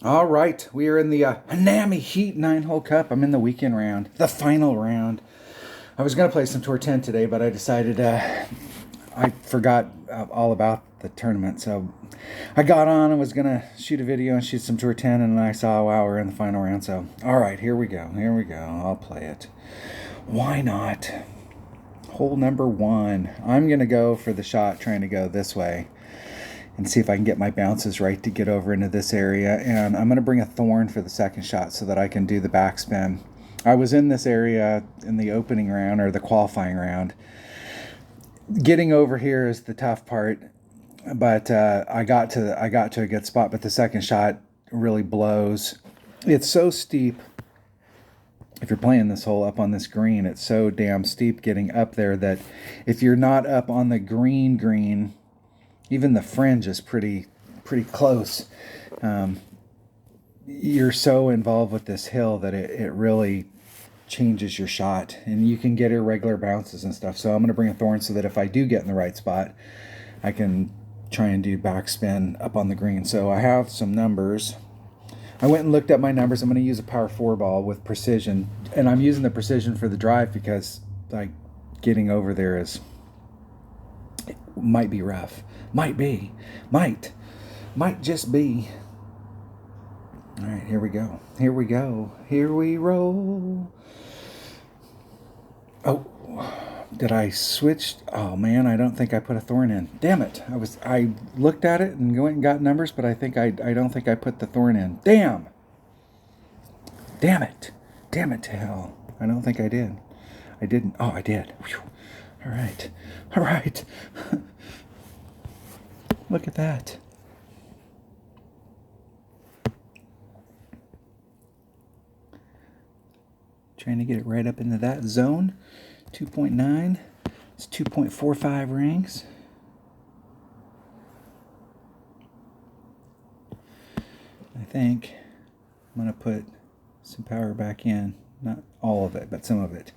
All right, we are in the Nahami Heat 9-hole cup. I'm in the weekend round, the final round. I was going to play some Tour 10 today, but I decided I forgot all about the tournament. So I got on and was going to shoot a video and shoot some Tour 10, and then I saw, wow, we're in the final round. So, all right, here we go. Here we go. I'll play it. Why not? Hole number 1. I'm going to go for the shot trying to go this way and see if I can get my bounces right to get over into this area. And I'm going to bring a thorn for the second shot so that I can do the backspin. I was in this area in the opening round or the qualifying round. Getting over here is the tough part, but I got to a good spot. But the second shot really blows. It's so steep. If you're playing this hole up on this green, it's so damn steep getting up there that if you're not up on the green, even the fringe is pretty close. You're so involved with this hill that it really changes your shot, and you can get irregular bounces and stuff. So I'm going to bring a thorn so that if I do get in the right spot, I can try and do backspin up on the green. So I have some numbers. I went and looked at my numbers. I'm going to use a power 4 ball with precision, and I'm using the precision for the drive because like getting over there might be rough. Might just be. All right, here we go. Here we roll. Oh, did I switch? Oh man, I don't think I put a thorn in. Damn it! I looked at it and went and got numbers, but I don't think I put the thorn in. Damn it to hell! I don't think I did. I didn't. Oh, I did. Whew. All right. Look at that. Trying to get it right up into that zone. 2.9. It's 2.45 rings. I think I'm going to put some power back in. Not all of it, but some of it.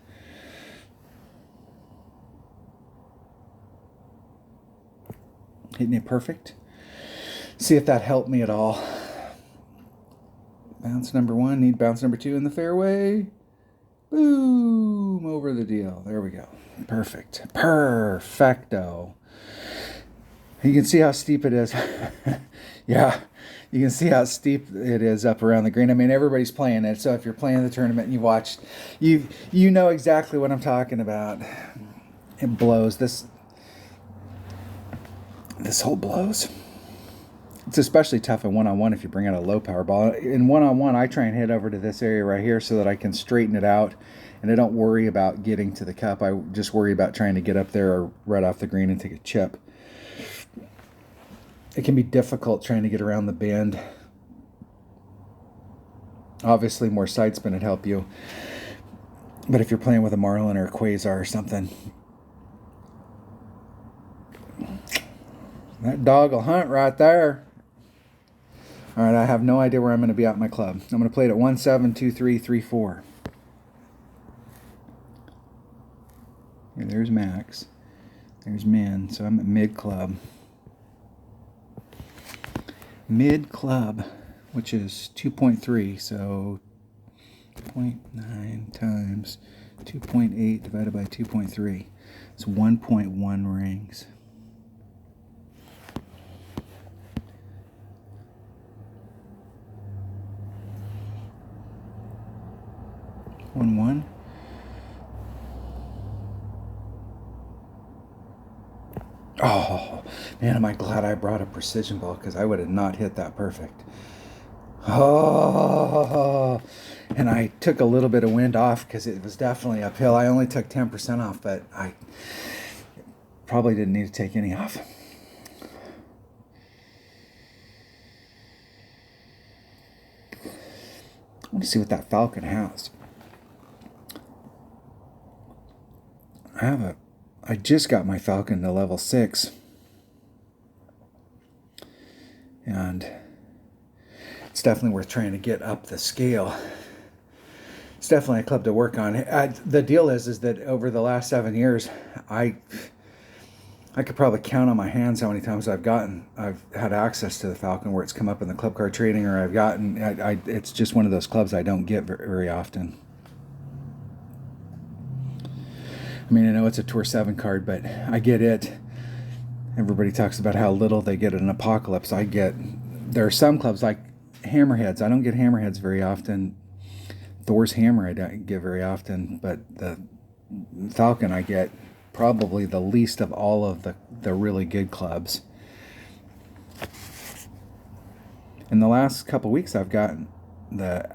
Hitting it perfect. See if that helped me at all. Bounce number 1. Need bounce number 2 in the fairway. Boom! Over the deal. There we go. Perfect. Perfecto. You can see how steep it is. Yeah. You can see how steep it is up around the green. I mean, everybody's playing it. So if you're playing the tournament and you watched, you know exactly what I'm talking about. It blows. This hole blows. It's especially tough in one-on-one if you bring out a low power ball. In one-on-one, I try and hit over to this area right here so that I can straighten it out, and I don't worry about getting to the cup. I just worry about trying to get up there or right off the green and take a chip. It can be difficult trying to get around the bend. Obviously, more side spin would help you. But if you're playing with a Marlin or a Quasar or something, that dog will hunt right there. All right, I have no idea where I'm going to be at my club. I'm going to play it at 1, 7, 2, 3, 3, 4. Here, there's max. There's min. So I'm at mid club. Mid club, which is 2.3. So 0.9 times 2.8 divided by 2.3. It's 1.1 rings. 1. Oh, man, am I glad I brought a precision ball because I would have not hit that perfect. Oh, and I took a little bit of wind off because it was definitely uphill. I only took 10% off, but I probably didn't need to take any off. I want to see what that Falcon has. I just got my Falcon to level 6. And it's definitely worth trying to get up the scale. It's definitely a club to work on. The deal is that over the last 7 years, I I could probably count on my hands how many times I've had access to the Falcon where it's come up in the club card trading, or it's just one of those clubs I don't get very often. I mean, I know it's a Tour 7 card, but I get it. Everybody talks about how little they get at an Apocalypse. There are some clubs like Hammerheads. I don't get Hammerheads very often. Thor's Hammer I don't get very often, but the Falcon I get probably the least of all of the really good clubs. In the last couple weeks, I've gotten the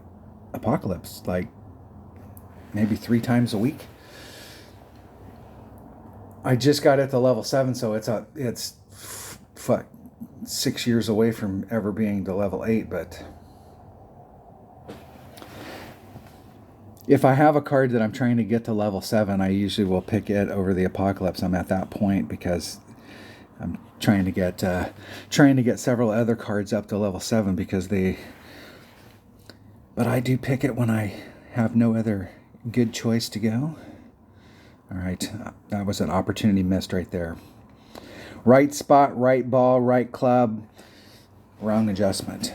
Apocalypse like maybe 3 times a week. I just got it to level 7, so it's 6 years away from ever being to level 8, but if I have a card that I'm trying to get to level 7, I usually will pick it over the Apocalypse. I'm at that point because I'm trying to get several other cards up to level 7 but I do pick it when I have no other good choice to go. All right, that was an opportunity missed right there. Right spot, right ball, right club, wrong adjustment.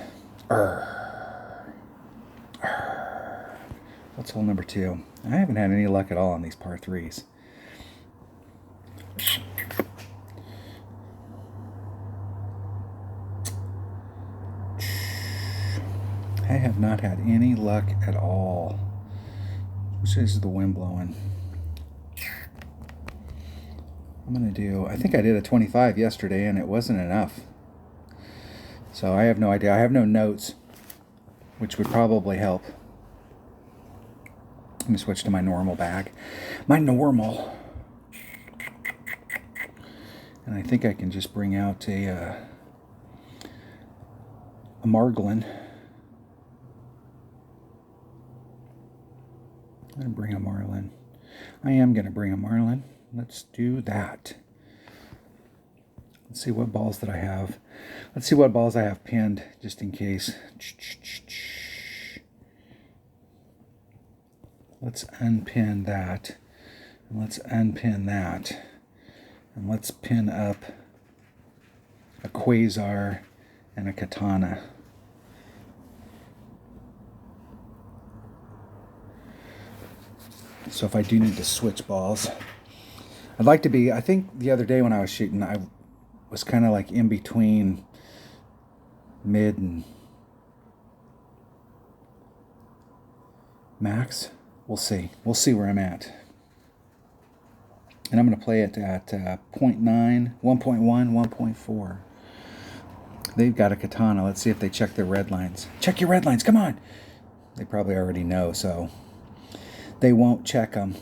What's hole number 2? I haven't had any luck at all on these par 3s. I have not had any luck at all. Which is the wind blowing? I think I did a 25 yesterday and it wasn't enough. So I have no idea. I have no notes, which would probably help. Let me switch to my normal bag. My normal. And I think I can just bring out a Margolin. I'm going to bring a Marlin. I am going to bring a Marlin. Let's do that. Let's see what balls that I have. Let's see what balls I have pinned, just in case. Let's unpin that. And let's unpin that. And let's pin up a Quasar and a Katana. So if I do need to switch balls, I'd like to be, I think the other day when I was shooting, I was kind of like in between mid and max. We'll see. We'll see where I'm at. And I'm going to play it at 0.9, 1.1, 1.4. They've got a Katana. Let's see if they check their red lines. Check your red lines. Come on. They probably already know, so they won't check them.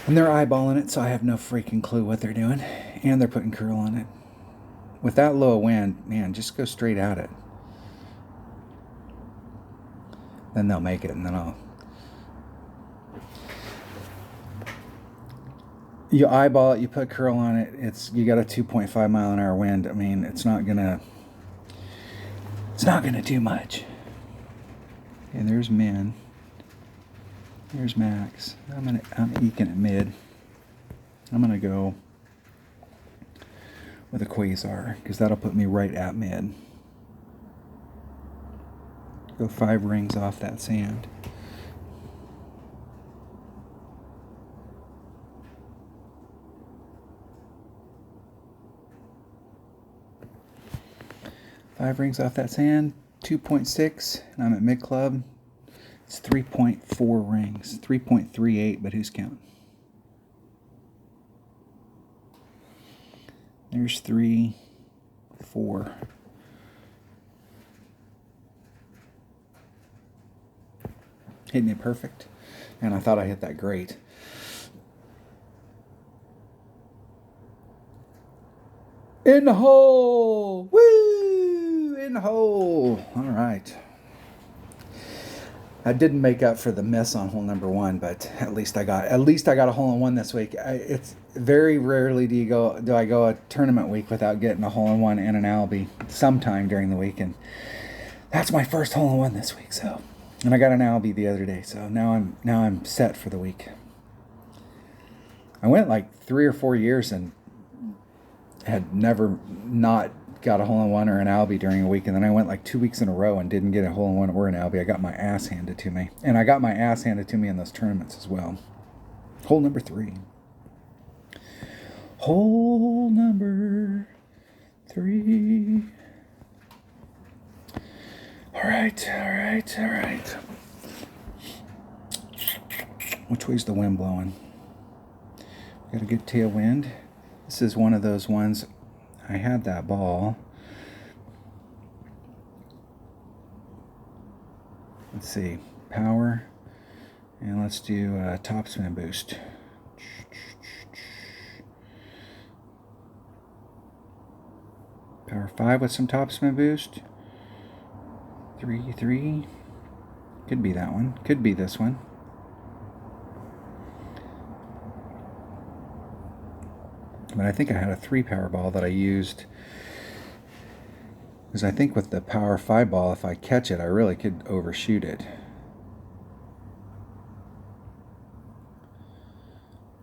And they're eyeballing it, so I have no freaking clue what they're doing. And they're putting curl on it. With that low wind, man, just go straight at it. Then they'll make it, and then you eyeball it, you put curl on it, you got a 2.5 mile an hour wind. I mean, it's not gonna do much. And there's Min. There's Max. I'm eking at mid. I'm gonna go with a Quasar because that'll put me right at mid. Go 5 rings off that sand. Five rings off that sand, 2.6, and I'm at mid club. It's 3.4 rings, 3.38, but who's counting? There's 3, 4. Hitting it perfect, and I thought I hit that great. In the hole! Woo! In the hole! All right. I didn't make up for the miss on hole number 1, but at least I got a hole in one this week. It's very rarely do I go a tournament week without getting a hole in one and an albie sometime during the week, and that's my first hole in one this week. So And I got an Albie the other day, so now I'm set for the week. I went like 3 or 4 years and had never not got a hole-in-one or an Albie during a week, and then I went like 2 weeks in a row and didn't get a hole-in-one or an Albie. I got my ass handed to me. And I got my ass handed to me in those tournaments as well. Hole number 3. Hole number 3. All right. Which way's the wind blowing? Got a good tailwind. This is one of those ones. I had that ball. Let's see. Power. And let's do topspin boost. Power 5 with some topspin boost. 3. Could be that one. Could be this one. But I think I had a 3 power ball that I used. Because I think with the power 5 ball, if I catch it, I really could overshoot it.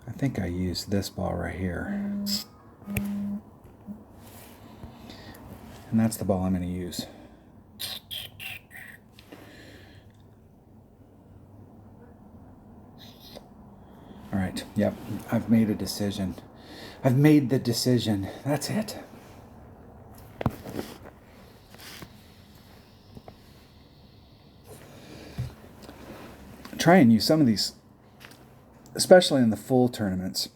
I think I used this ball right here. And that's the ball I'm going to use. All right, yep, I've made a decision. I've made the decision. That's it. Try and use some of these, especially in the full tournaments.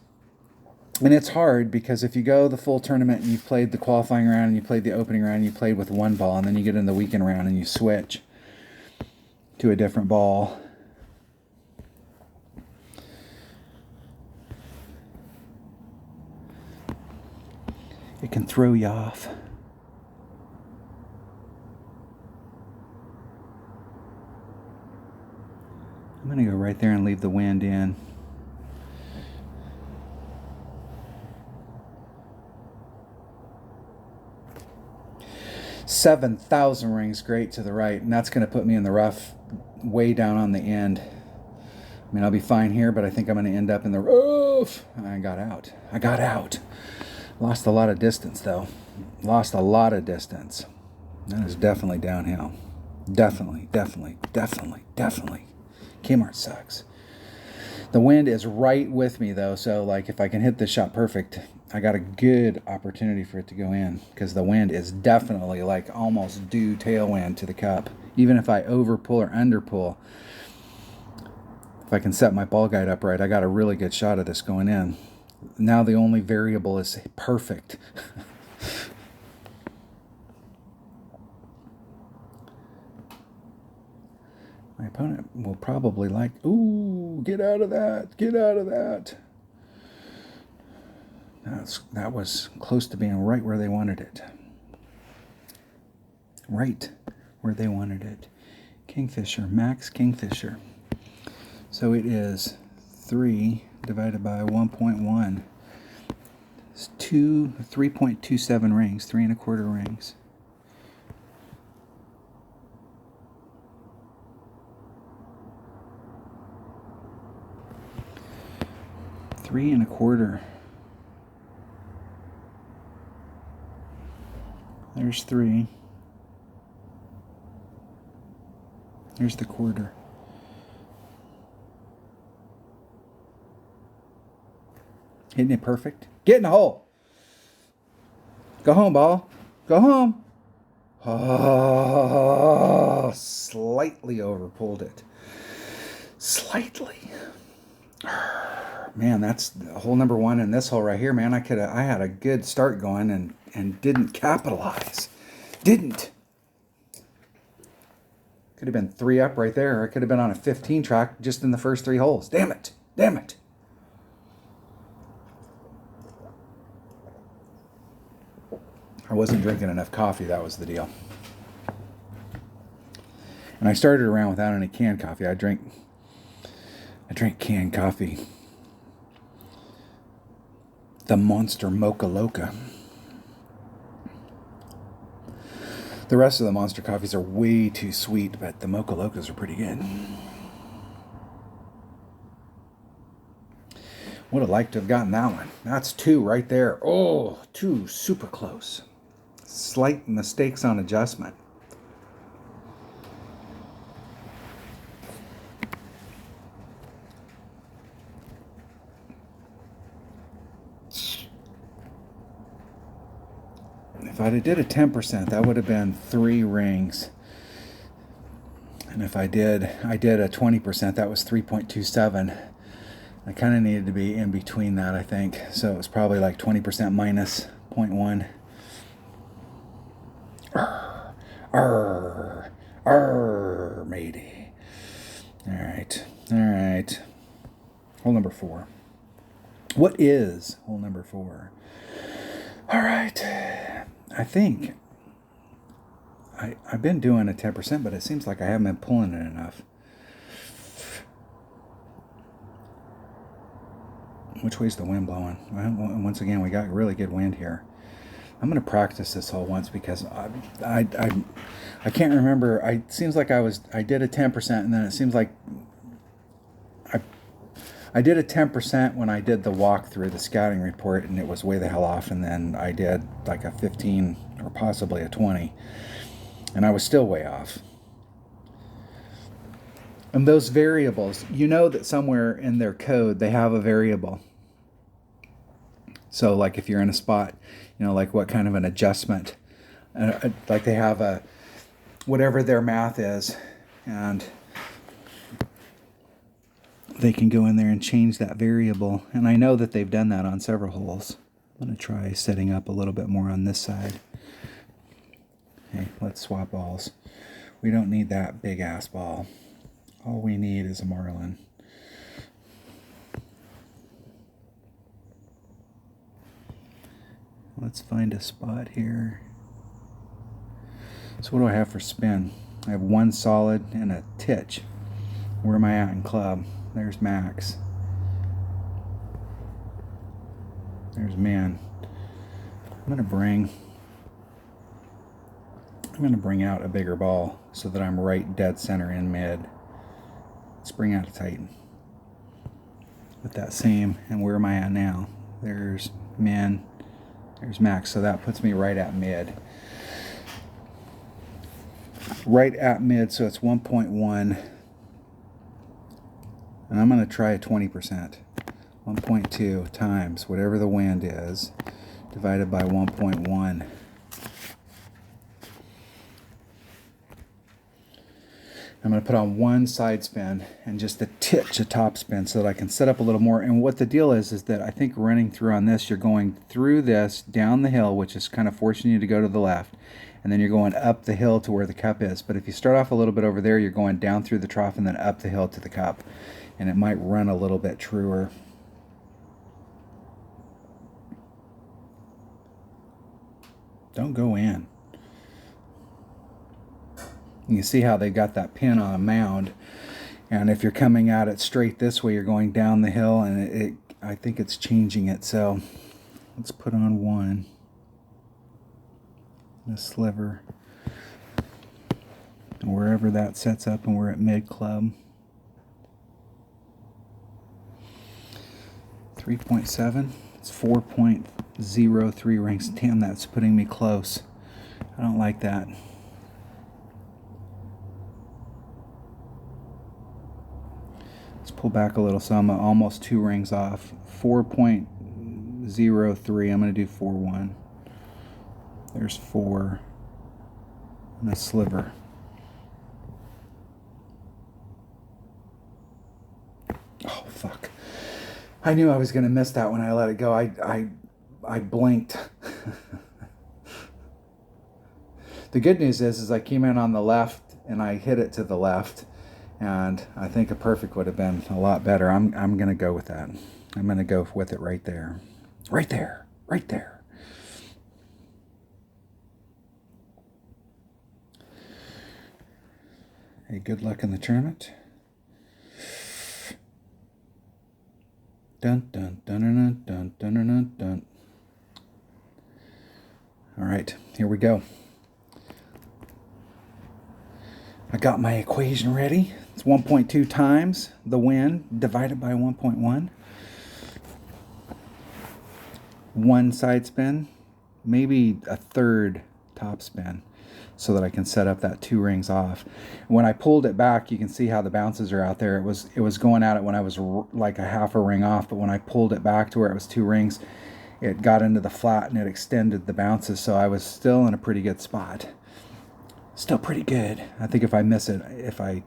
And it's hard because if you go the full tournament and you've played the qualifying round and you played the opening round and you played with one ball, and then you get in the weekend round and you switch to a different ball. It can throw you off. I'm going to go right there and leave the wind in. $7,000 rings great to the right, and that's going to put me in the rough way down on the end. I mean, I'll be fine here, but I think I'm going to end up in the rough. I got out. Lost a lot of distance, though. Lost a lot of distance. That is definitely downhill. Definitely. Kmart sucks. The wind is right with me, though, so like if I can hit this shot perfect, I got a good opportunity for it to go in, because the wind is definitely like almost due tailwind to the cup. Even if I overpull or underpull, if I can set my ball guide up right, I got a really good shot of this going in. Now the only variable is perfect. My opponent will probably like, ooh, get out of that. That was close to being right where they wanted it. Right where they wanted it. Kingfisher, max Kingfisher. So it is 3 divided by 1.1. It's 3.27 rings, 3 1/4 rings. Three and a quarter. There's 3. There's the quarter. Hitting it perfect. Get in the hole. Go home, ball. Go home. Oh, slightly overpulled it. Slightly. Man, that's hole number 1 in this hole right here, man. I had a good start going and didn't capitalize. Didn't. Could have been 3 up right there. I could have been on a 15 track just in the first 3 holes. Damn it. I wasn't drinking enough coffee, that was the deal. And I started around without any canned coffee. I drink canned coffee. The Monster Mocha Loca. The rest of the Monster coffees are way too sweet, but the Mocha Locos are pretty good. Would have liked to have gotten that one. That's 2 right there. Oh, 2 super close. Slight mistakes on adjustment. If I'd have did a 10%, that would have been 3 rings. And if I did a 20%, that was 3.27. I kind of needed to be in between that, I think. So it was probably like 20% minus 0.1. Matey. All right. Hole number 4. What is hole number 4? All right. I think I've been doing a 10%, but it seems like I haven't been pulling it enough. Which way's the wind blowing? Well, once again, we got really good wind here. I'm going to practice this hole once because I can't remember. It seems like I did a 10%, and then it seems like I did a 10% when I did the walkthrough, the scouting report, and it was way the hell off. And then I did like a 15 or possibly a 20, and I was still way off. And those variables, you know that somewhere in their code they have a variable. So like if you're in a spot, you know, like what kind of an adjustment, like they have a, whatever their math is, and they can go in there and change that variable. And I know that they've done that on several holes. I'm going to try setting up a little bit more on this side. Hey, let's swap balls. We don't need that big ass ball. All we need is a marlin. Let's find a spot here. So what do I have for spin? I have 1 solid and a titch. Where am I at in club? There's max. There's min. I'm gonna bring out a bigger ball so that I'm right dead center in mid. Let's bring out a Titan. With that same, and where am I at now? There's min, there's max, so that puts me right at mid. Right at mid, so it's 1.1. And I'm going to try a 20%. 1.2 times whatever the wind is, divided by 1.1. I'm going to put on 1 side spin and just a titch of top spin so that I can set up a little more. And what the deal is that I think running through on this, you're going through this down the hill, which is kind of forcing you to go to the left. And then you're going up the hill to where the cup is. But if you start off a little bit over there, you're going down through the trough and then up the hill to the cup. And it might run a little bit truer. Don't go in. You see how they got that pin on a mound. And if you're coming at it straight this way, you're going down the hill, and I think it's changing it. So let's put on 1. A sliver. And wherever that sets up, and we're at mid club. 3.7. It's 4.03 rings. Damn, that's putting me close. I don't like that. Let's pull back a little, so I'm almost 2 rings off. 4.03. I'm going to do 4.1. There's 4 and a sliver. Oh, fuck. I knew I was going to miss that when I let it go. I blinked. The good news is I came in on the left and I hit it to the left, and I think a perfect would have been a lot better. I'm going to go with that. I'm going to go with it right there. Right there. Right there. Hey, good luck in the tournament. Dun dun dun dun dun dun dun dun dun. All right, here we go. got my equation ready. It's 1.2 times the wind divided by 1.1. One side spin, maybe a third top spin, so that I can set up that 2 rings off. When I pulled it back, you can see how the bounces are out there. It was going at it when I was like a half a ring off, but when I pulled it back to where it was 2 rings, it got into the flat and it extended the bounces, so I was still in a pretty good spot. Still pretty good. I think if I miss it, if I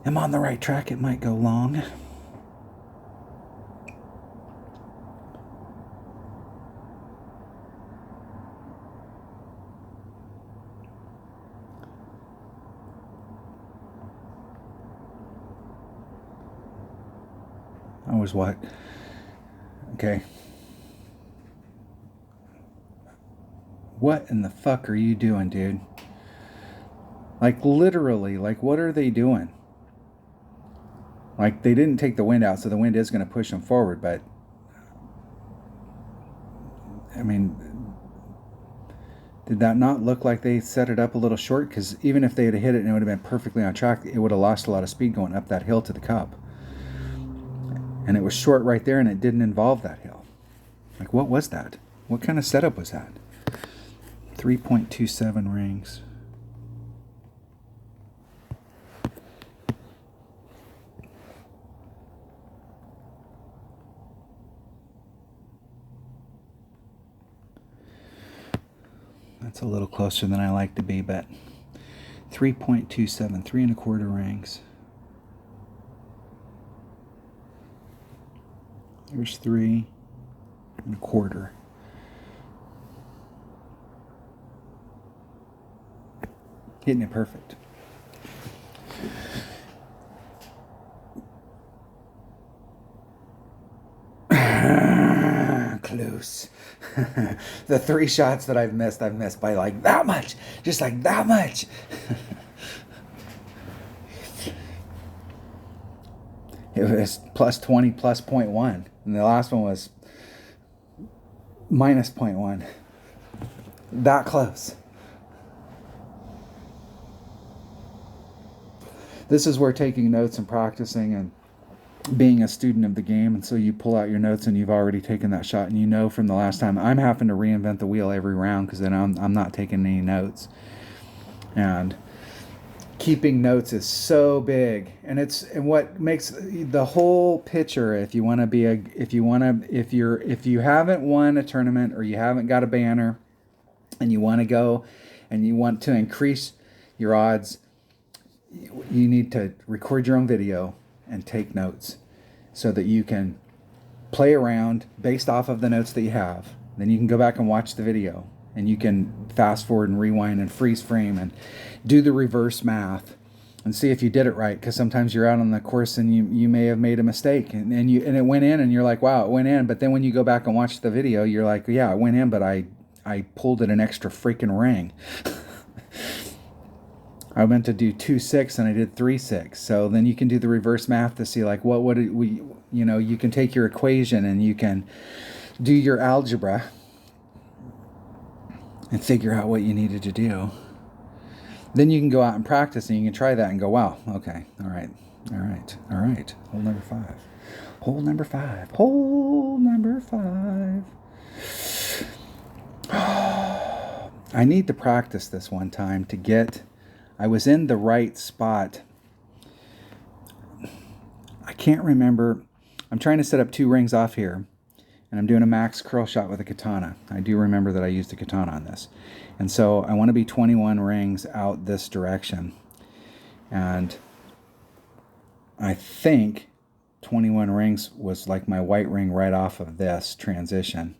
am on the right track, it might go long. I was what? Okay. What in the fuck are you doing, dude? Like, literally, like, what are they doing? Like, they didn't take the wind out, so the wind is going to push them forward, but I mean, did that not look like they set it up a little short? Because even if they had hit it and it would have been perfectly on track, it would have lost a lot of speed going up that hill to the cup. And it was short right there, and it didn't involve that hill. Like, what was that? What kind of setup was that? 3.27 rings. That's a little closer than I like to be, but 3.27, 3 1/4 rings. There's 3 1/4. Hitting it perfect. Close. The 3 shots that I've missed by like that much. Just like that much. It was plus 20, plus 0.1. And the last one was minus 0.1. That close. This is where taking notes and practicing and being a student of the game, and so you pull out your notes and you've already taken that shot, and you know from the last time. I'm having to reinvent the wheel every round because then I'm not taking any notes. And keeping notes is so big, and what makes the whole picture. If you haven't won a tournament or you haven't got a banner, and you want to go and you want to increase your odds, you need to record your own video and take notes so that you can play around based off of the notes that you have. Then you can go back and watch the video, and you can fast forward and rewind and freeze frame and do the reverse math and see if you did it right, because sometimes you're out on the course and you may have made a mistake and it went in and you're like, wow, it went in, but then when you go back and watch the video, you're like, yeah, it went in, but I pulled it an extra freaking ring. I meant to do 2-6 and I did 3-6. So then you can do the reverse math to see like what would we, you can take your equation and you can do your algebra and figure out what you needed to do. Then you can go out and practice, and you can try that and go, wow, okay, all right. Hole number 5. Hole number 5. Hole number 5. I need to practice this one time to get. I was in the right spot. I can't remember. I'm trying to set up 2 rings off here, and I'm doing a max curl shot with a katana. I do remember that I used a katana on this. And so I want to be 21 rings out this direction. And I think 21 rings was like my white ring right off of this transition.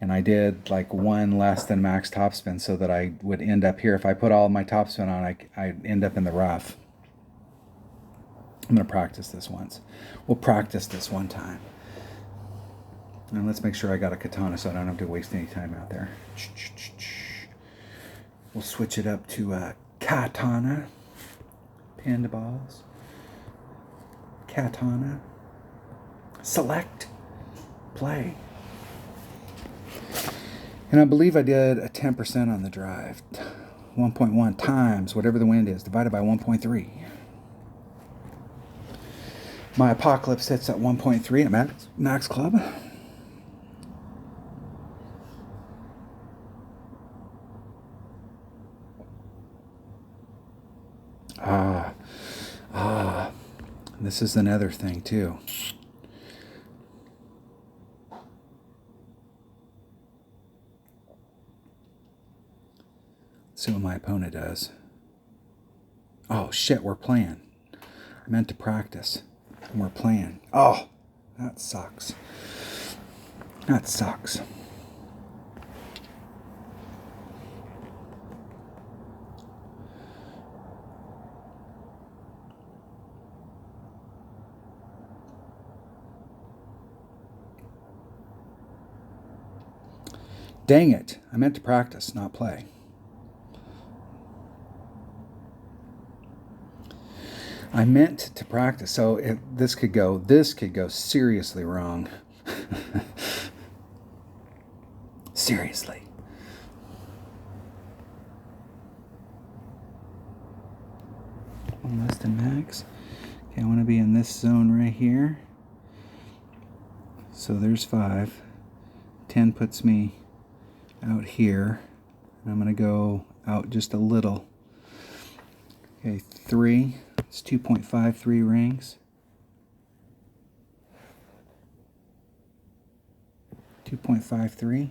And I did like 1 less than max topspin so that I would end up here. If I put all of my topspin on, I'd end up in the rough. I'm going to practice this once. We'll practice this one time. And let's make sure I got a katana so I don't have to waste any time out there. We'll switch it up to a katana. Panda balls. Katana. Select. Play. And I believe I did a 10% on the drive. 1.1 times whatever the wind is, divided by 1.3. My apocalypse hits at 1.3 at max club. This is another thing too. Let's see what my opponent does. Oh shit, we're playing. I meant to practice. And we're playing. Oh, that sucks. That sucks. Dang it. I meant to practice, not play. I meant to practice. So this could go seriously wrong. Seriously. One less than max. Okay, I want to be in this zone right here. So there's 5. 10 puts me out here. I'm going to go out just a little. Okay, 3. It's 2.53 rings. 2.53.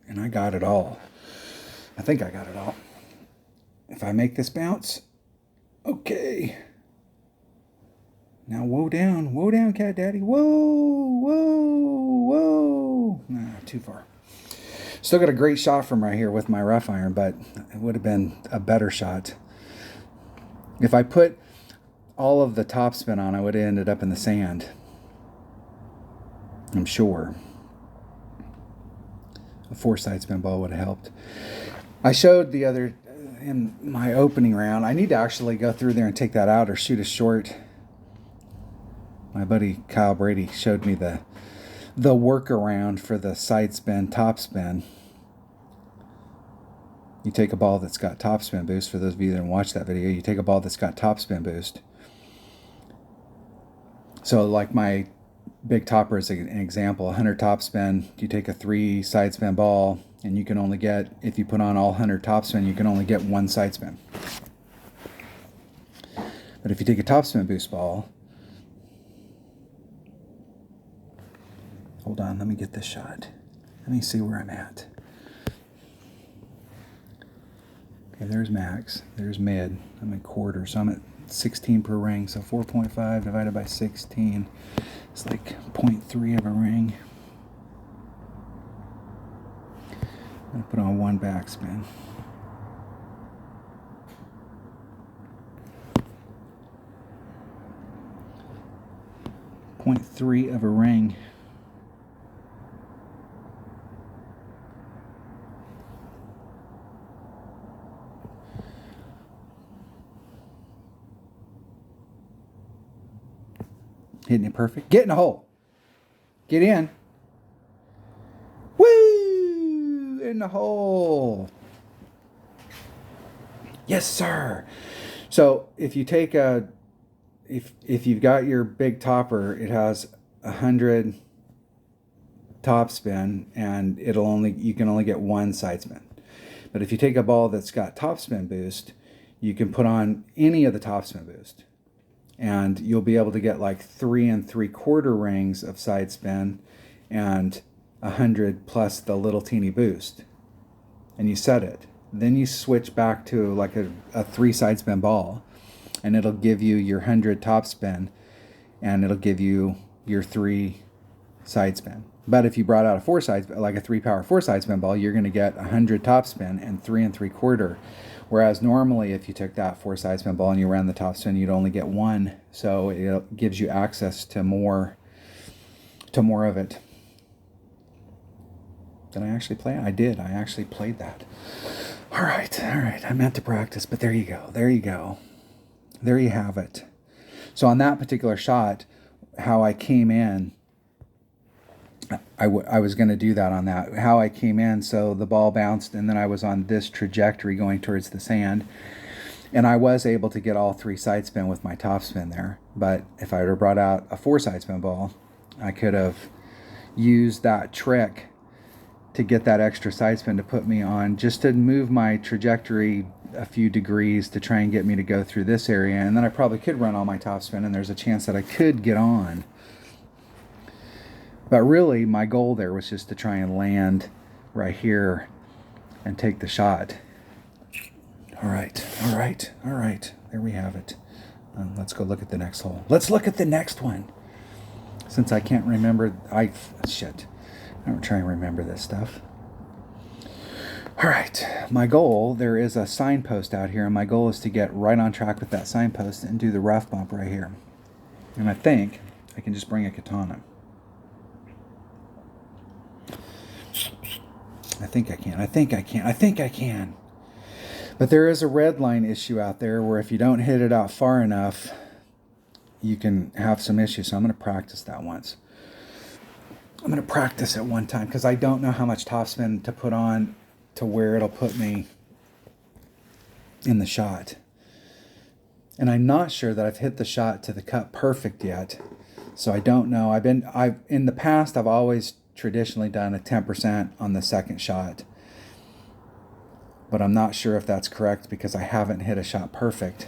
And I got it all. I think I got it all. If I make this bounce, okay. Now woe down, cat daddy. Whoa, whoa, whoa. Nah, too far. Still got a great shot from right here with my rough iron, but it would have been a better shot. If I put all of the topspin on, I would have ended up in the sand. I'm sure. A 4-side spin ball would have helped. I showed the other, in my opening round, I need to actually go through there and take that out or shoot a short. My buddy Kyle Brady showed me the workaround for the side spin, top spin. You take a ball that's got top spin boost. For those of you that didn't watch that video, you take a ball that's got top spin boost. So like my big topper is an example, 100 top spin, you take a 3 side spin ball and you can only get, if you put on all 100 top spin, you can only get 1 side spin. But if you take a top spin boost ball, hold on, let me get this shot. Let me see where I'm at. Okay, there's max, there's mid, I'm at quarter, so I'm at 16 per ring, so 4.5 divided by 16 is like 0.3 of a ring. I'm going to put on 1 backspin. .3 of a ring. Hitting it perfect. Get in the hole. Get in. Woo! In the hole. Yes, sir. So if you take a, if you've got your big topper, it has 100 top spin, and you can only get 1 side spin. But if you take a ball that's got top spin boost, you can put on any of the top spin boost, and you'll be able to get like 3 3/4 rings of side spin and 100 plus the little teeny boost, and you set it. Then you switch back to like a 3 side spin ball, and it'll give you your 100 top spin, and it'll give you your 3 side spin. But if you brought out a 4 side, like a 3 power 4 side spin ball, you're going to get 100 top spin and 3 3/4. Whereas normally if you took that 4 side spin ball and you ran the top spin, you'd only get 1. So it gives you access to more of it. Did I actually play it? I did. I actually played that. All right. I meant to practice, but there you go. There you have it. So on that particular shot, how I came in, I was going to do that on that. How I came in, so the ball bounced, and then I was on this trajectory going towards the sand. And I was able to get all 3 side spin with my top spin there. But if I would have brought out a 4 side spin ball, I could have used that trick to get that extra side spin to put me on, just to move my trajectory a few degrees to try and get me to go through this area. And then I probably could run all my top spin, and there's a chance that I could get on. But really, my goal there was just to try and land right here and take the shot. All right. There we have it. Let's go look at the next hole. Let's look at the next one. Since I can't remember, I don't try and remember this stuff. All right, my goal, there is a signpost out here, and my goal is to get right on track with that signpost and do the rough bump right here. And I think I can just bring a katana. I think I can. But there is a red line issue out there where if you don't hit it out far enough, you can have some issues. So I'm going to practice that once. I'm going to practice it one time because I don't know how much topspin to put on to where it'll put me in the shot. And I'm not sure that I've hit the shot to the cup perfect yet. So I don't know. In the past, I've always traditionally done a 10% on the second shot. But I'm not sure if that's correct because I haven't hit a shot perfect.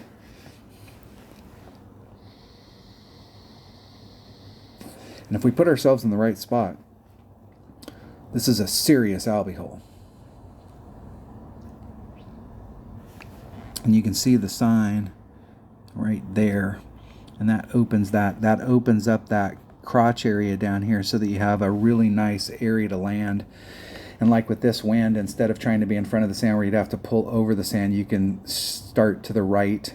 And if we put ourselves in the right spot, this is a serious albie hole. And you can see the sign right there. And that opens up that crotch area down here so that you have a really nice area to land. And like with this wind, instead of trying to be in front of the sand where you'd have to pull over the sand, you can start to the right.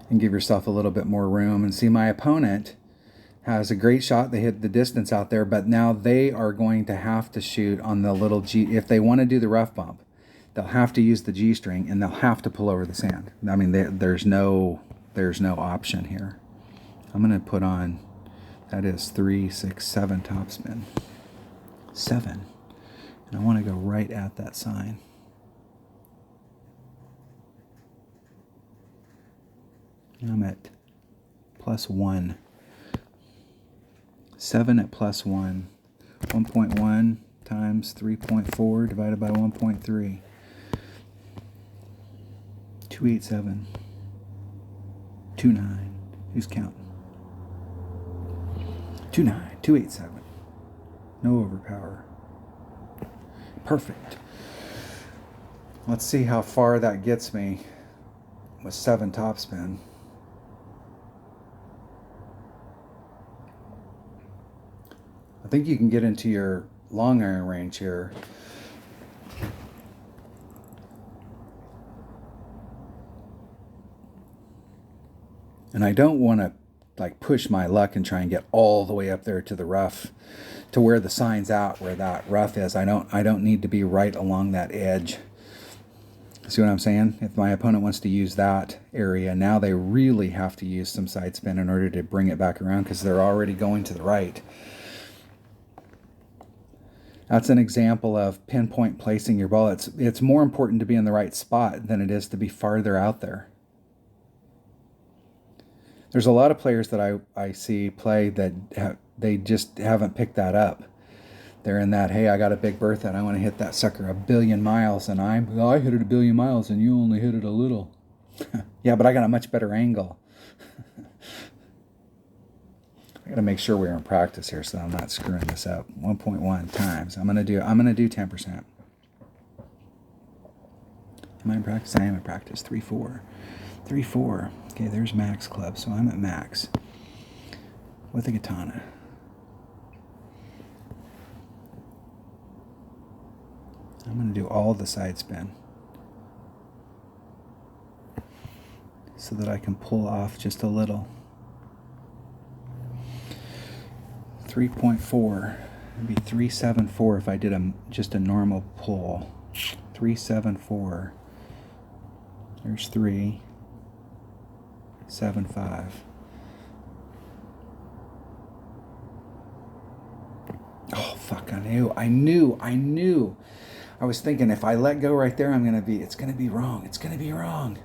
And give yourself a little bit more room. And see, my opponent has a great shot. They hit the distance out there, but now they are going to have to shoot on the little G. If they want to do the rough bump, they'll have to use the G string, and they'll have to pull over the sand. I mean, there's no option here. I'm going to put on, that is 3, 6, 7 topspin. 7. And I want to go right at that sign. And I'm at +1. 7 at +1. 1.1 times 3.4 divided by 1.3. 287. 29. Who's counting? 29. 287. No overpower. Perfect. Let's see how far that gets me with 7 topspin. I think you can get into your long iron range here. And I don't want to like push my luck and try and get all the way up there to the rough, to where the sign's out, where that rough is. I don't need to be right along that edge. See what I'm saying? If my opponent wants to use that area, now they really have to use some side spin in order to bring it back around because they're already going to the right. That's an example of pinpoint placing your ball. It's more important to be in the right spot than it is to be farther out there. There's a lot of players that I see play that they just haven't picked that up. They're in that, hey, I got a Big Bertha and I want to hit that sucker 1 billion miles, and I hit it 1 billion miles and you only hit it a little. Yeah, but I got a much better angle. I got to make sure we're in practice here so I'm not screwing this up. 1.1 times. I'm gonna do 10%. Am I in practice? I am in practice. 3, 4. 3, 4. Okay, there's max club, so I'm at max with a katana. I'm going to do all the side spin so that I can pull off just a little. 3.4. It'd be 374 if I did just a normal pull. 374. There's 3. 7.5. Oh, fuck, I knew. I was thinking if I let go right there, it's going to be wrong. It's going to be wrong.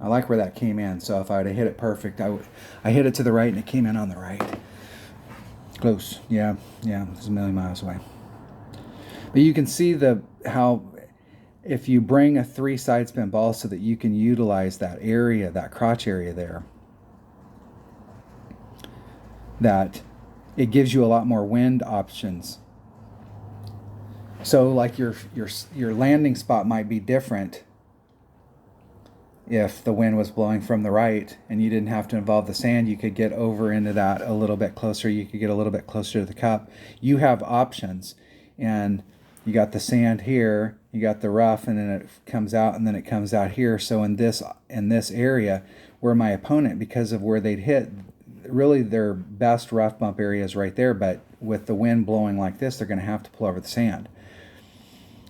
I like where that came in. So if I would have hit it perfect, I hit it to the right and it came in on the right. Close. Yeah. It's a million miles away. But you can see how if you bring a 3 side spin ball so that you can utilize that area, that crotch area there, that it gives you a lot more wind options. So like your landing spot might be different if the wind was blowing from the right and you didn't have to involve the sand. You could get over into that a little bit closer. You could get a little bit closer to the cup. You have options, and you got the sand here, you got the rough, and then it comes out, and then it comes out here. So in this area where my opponent, because of where they'd hit, really their best rough bump area is right there, but with the wind blowing like this, they're going to have to pull over the sand.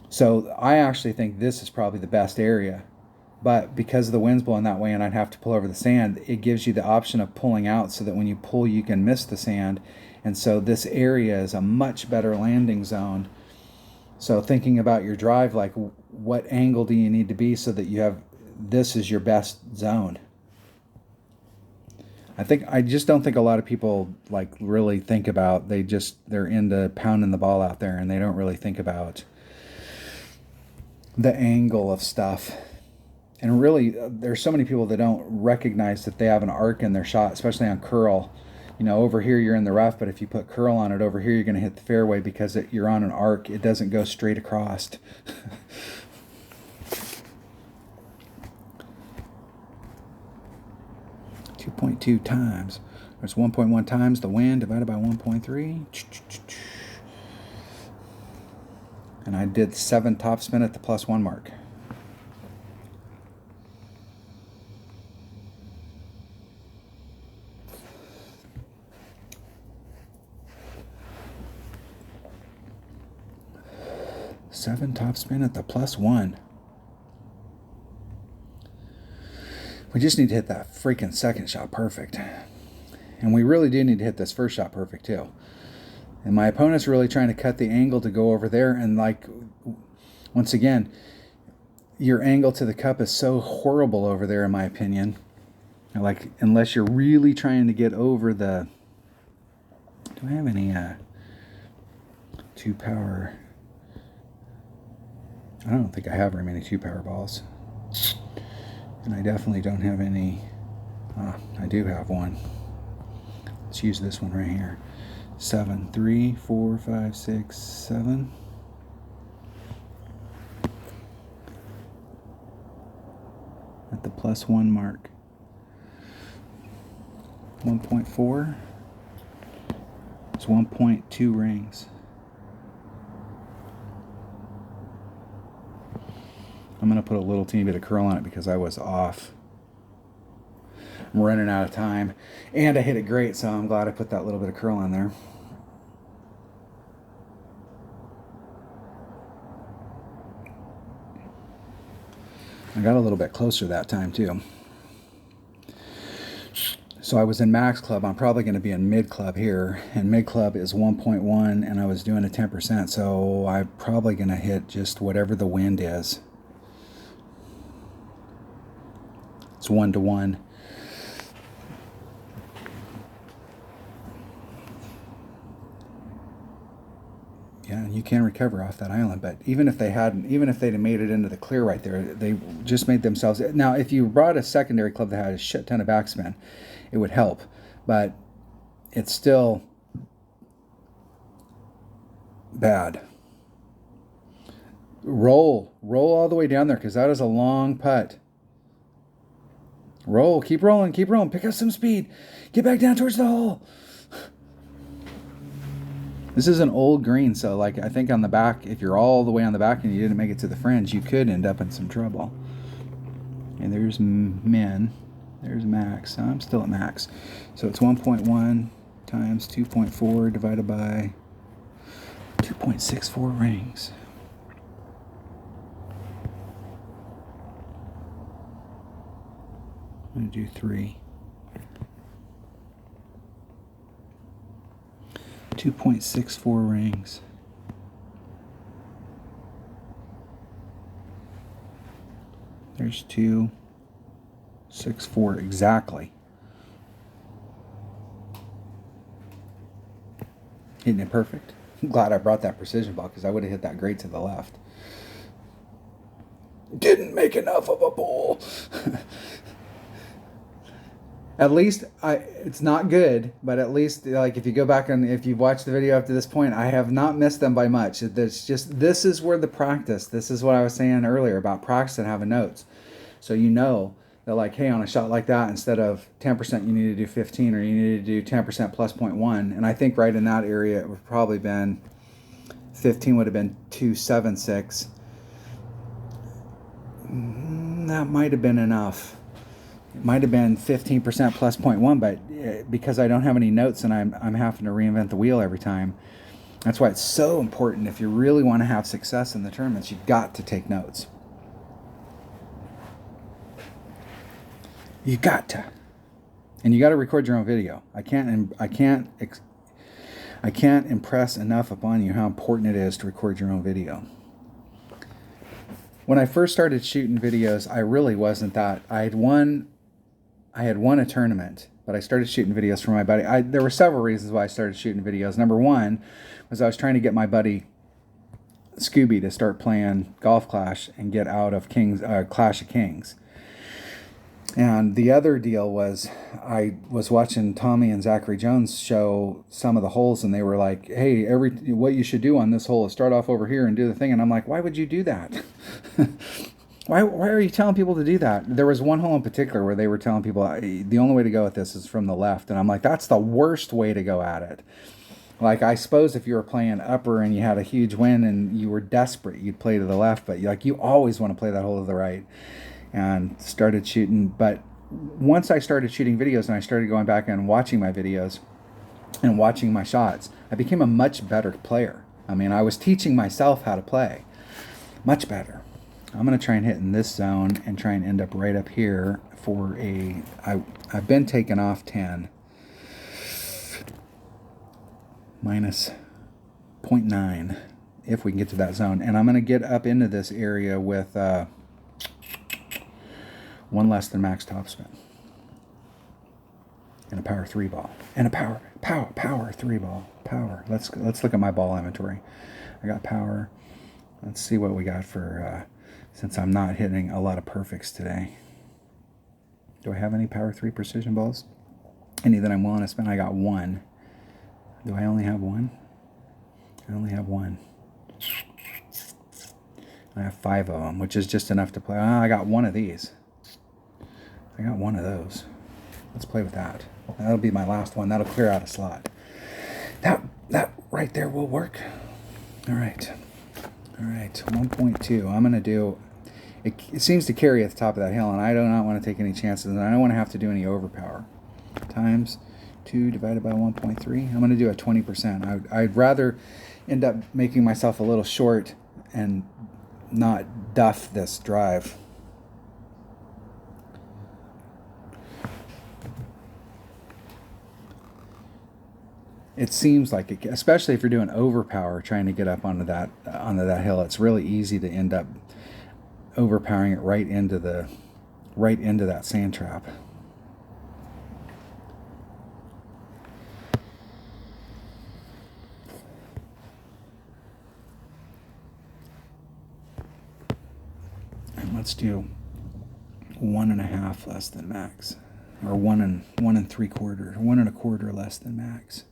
So I actually think this is probably the best area, but because the wind's blowing that way and I'd have to pull over the sand, it gives you the option of pulling out so that when you pull, you can miss the sand. And so this area is a much better landing zone. So thinking about your drive, like what angle do you need to be so that you have, this is your best zone. I just don't think a lot of people like really think about, they're into pounding the ball out there and they don't really think about the angle of stuff. And really, there's so many people that don't recognize that they have an arc in their shot, especially on curl. You know, over here you're in the rough, but if you put curl on it, over here you're going to hit the fairway because you're on an arc. It doesn't go straight across. 2.2 times. There's 1.1 times the wind divided by 1.3. And I did 7 topspin at the +1 mark. Seven topspin at the +1. We just need to hit that freaking second shot perfect. And we really do need to hit this first shot perfect too. And my opponent's really trying to cut the angle to go over there. And like, once again, your angle to the cup is so horrible over there, in my opinion. Like, unless you're really trying to get over the... Do I have any 2-power... I don't think I have very many 2-power balls. And I definitely don't have any... I do have one. Let's use this one right here. 7, 3, 4, 5, 6, 7. At the +1 mark. 1.4. It's 1.2 rings. I'm going to put a little teeny bit of curl on it because I was off. I'm running out of time. And I hit it great, so I'm glad I put that little bit of curl on there. I got a little bit closer that time too. So I was in max club. I'm probably going to be in mid club here. And mid club is 1.1 and I was doing a 10%. So I'm probably going to hit just whatever the wind is. It's 1-to-1. Yeah, and you can recover off that island, but even if they'd have made it into the clear right there, they just made themselves... Now, if you brought a secondary club that had a shit ton of backspin, it would help, but it's still bad. Roll all the way down there, because that is a long putt. Roll, keep rolling, pick up some speed, get back down towards the hole. This is an old green, so like I think on the back, if you're all the way on the back and you didn't make it to the fringe, you could end up in some trouble. And there's min, there's max. I'm still at max. So it's 1.1 times 2.4 divided by 2.64 rings. I'm going to do 3. 2.64 rings. There's 2.64 exactly. Hitting it perfect. I'm glad I brought that precision ball because I would have hit that great to the left. Didn't make enough of a bowl. At least it's not good, but at least like if you go back and if you've watched the video up to this point, I have not missed them by much. It's just, this is where the practice, this is what I was saying earlier about practice and having notes. So you know that like, hey, on a shot like that, instead of 10%, you need to do 15, or you need to do 10% plus 0.1. And I think right in that area, it would probably been 15 would have been 276. That might have been enough. It might have been 15% plus 0.1, but because I don't have any notes and I'm having to reinvent the wheel every time. That's why it's so important. If you really want to have success in the tournaments, you've got to take notes. You got to, and you got to record your own video. I can't impress enough upon you how important it is to record your own video. When I first started shooting videos, I really wasn't that. I had won a tournament, but I started shooting videos for my buddy. There were several reasons why I started shooting videos. Number one was I was trying to get my buddy Scooby to start playing Golf Clash and get out of Clash of Kings. And the other deal was I was watching Tommy and Zachary Jones show some of the holes, and they were like, hey, what you should do on this hole is start off over here and do the thing. And I'm like, why would you do that? Why are you telling people to do that? There was one hole in particular where they were telling people the only way to go at this is from the left. And I'm like, that's the worst way to go at it. Like, I suppose if you were playing upper and you had a huge win and you were desperate, you'd play to the left. But you always want to play that hole to the right. And started shooting. But once I started shooting videos and I started going back and watching my videos and watching my shots, I became a much better player. I mean, I was teaching myself how to play much better. I'm going to try and hit in this zone and try and end up right up here for I've been taken off 10 minus 0.9 if we can get to that zone. And I'm going to get up into this area with one less than max topspin and a power 3 ball and a power 3 ball. Power. Let's look at my ball inventory. I got power. Let's see what we got for since I'm not hitting a lot of perfects today. Do I have any power 3 precision balls? Any that I'm willing to spend? I got 1. Do I only have 1? I only have 1. I have 5 of them, which is just enough to play. I got 1 of these. I got 1 of those. Let's play with that. That'll be my last one. That'll clear out a slot. That right there will work. All right. 1.2. I'm going to do... It seems to carry at the top of that hill, and I do not want to take any chances, and I don't want to have to do any overpower. Times 2 divided by 1.3. I'm going to do a 20%. I'd rather end up making myself a little short and not duff this drive. It seems like it, especially if you're doing overpower, trying to get up onto that hill, it's really easy to end up overpowering it right into that sand trap. And let's do 1.5 less than max, or 1 3/4, 1 1/4 less than max.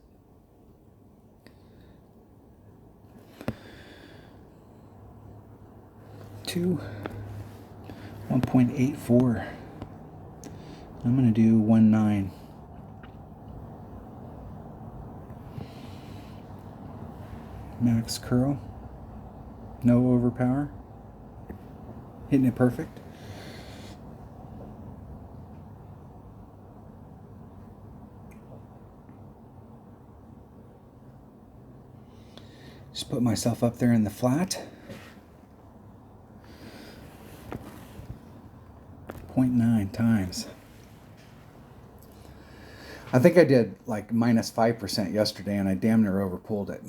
1.84. I'm going to do 1.9. Max curl. No overpower. Hitting it perfect. Just put myself up there in the flat. 0.9 times. I think I did like minus 5% yesterday, and I damn near overpulled it.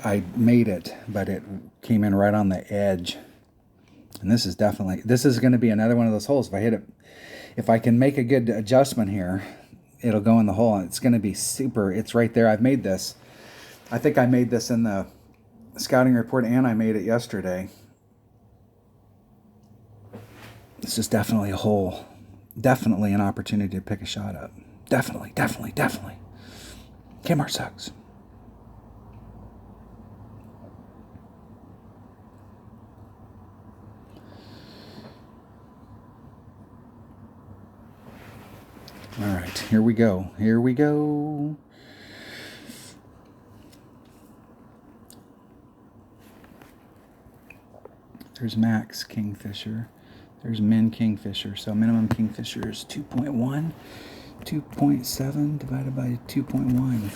I made it, but it came in right on the edge. And this is going to be another one of those holes. If I hit it, if I can make a good adjustment here, it'll go in the hole. And it's going to be super. It's right there. I've made this. I think I made this in the scouting report, and I made it yesterday. This is definitely a hole. Definitely an opportunity to pick a shot up. Definitely. Kmart sucks. All right, here we go. There's max kingfisher. There's min kingfisher. So minimum kingfisher is 2.1. 2.7 divided by 2.1.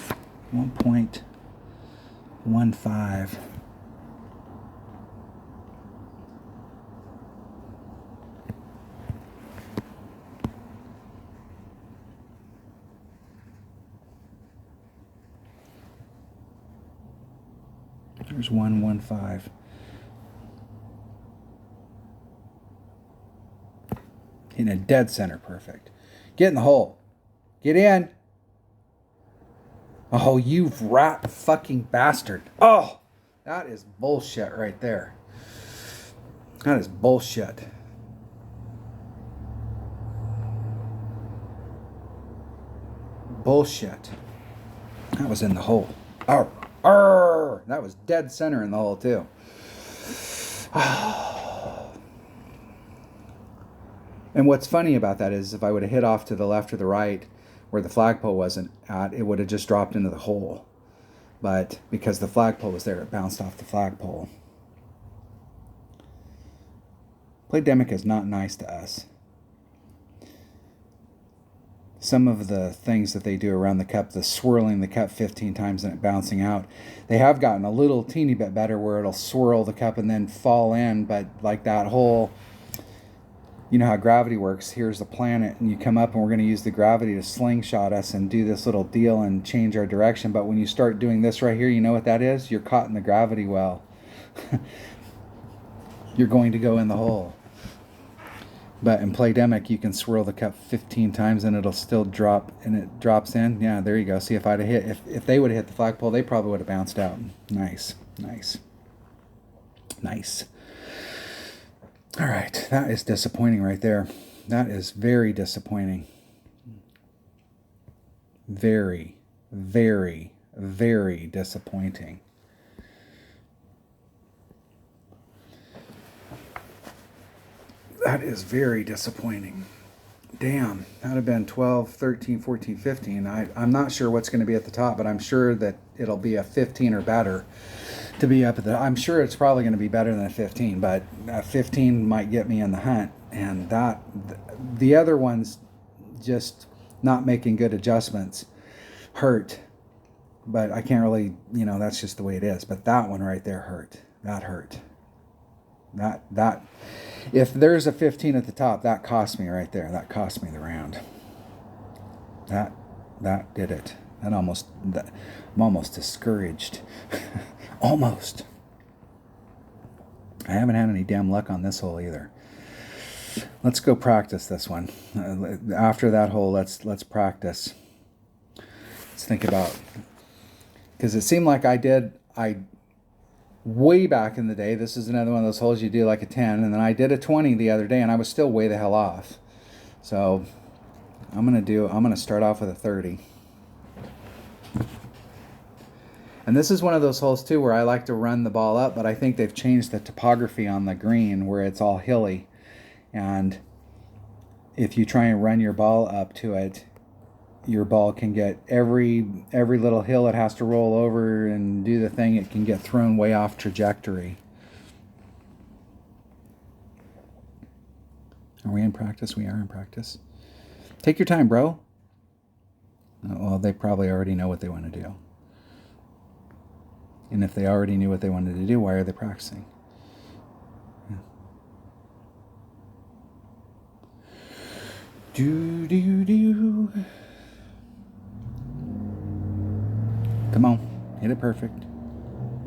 1.15. There's 1.15. In a dead center, perfect. Get in the hole. Get in. Oh, you rat fucking bastard. Oh, that is bullshit right there. That is bullshit. Bullshit. That was in the hole. Oh, that was dead center in the hole too. And what's funny about that is if I would have hit off to the left or the right where the flagpole wasn't at, it would have just dropped into the hole. But because the flagpole was there, it bounced off the flagpole. Playdemic is not nice to us. Some of the things that they do around the cup, the swirling the cup 15 times and it bouncing out, they have gotten a little teeny bit better where it'll swirl the cup and then fall in, but like that whole, you know how gravity works, here's the planet and you come up and we're going to use the gravity to slingshot us and do this little deal and change our direction. But when you start doing this right here, you know what that is? You're caught in the gravity well. You're going to go in the hole. But in Playdemic, you can swirl the cup 15 times and it'll still drop, and it drops in. Yeah, there you go. See, if I'd have hit, if they would have hit the flagpole, they probably would have bounced out. Nice. All right, that is disappointing right there. That is very disappointing. Very disappointing. That is very disappointing. Damn, that would have been 12, 13, 14, 15. I'm not sure what's going to be at the top, but I'm sure that it'll be a 15 or better to be up at the... I'm sure it's probably going to be better than a 15, but a 15 might get me in the hunt. And that, the other ones just not making good adjustments hurt. But I can't really, you know, that's just the way it is. But that one right there hurt. That hurt. That if there's a 15 at the top, that cost me right there. That cost me the round. That did it. I'm almost discouraged. Almost. I haven't had any damn luck on this hole either. Let's go practice this one. After that hole, let's practice. Let's think about, because it seemed like I way back in the day, this is another one of those holes you do like a 10, and then I did a 20 the other day and I was still way the hell off. So I'm gonna start off with a 30. And this is one of those holes too where I like to run the ball up, but I think they've changed the topography on the green where it's all hilly, and if you try and run your ball up to it, your ball can get every little hill it has to roll over and do the thing, it can get thrown way off trajectory. Are we in practice? We are in practice. Take your time, bro. Well, they probably already know what they want to do. And if they already knew what they wanted to do, why are they practicing? Do, do, do. Come on, hit it perfect.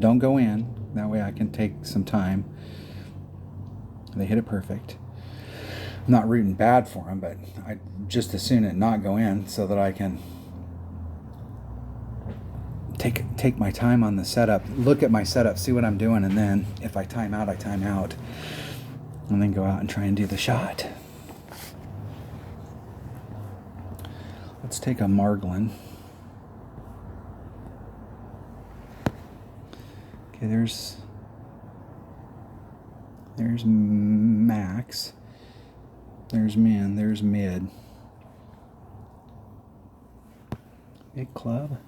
Don't go in. That way I can take some time. They hit it perfect. I'm not rooting bad for them, but I just as soon it not go in so that I can take my time on the setup, look at my setup, see what I'm doing, and then if I time out, I time out. And then go out and try and do the shot. Let's take a Marglin. Okay, there's max. There's min. There's mid. Big club.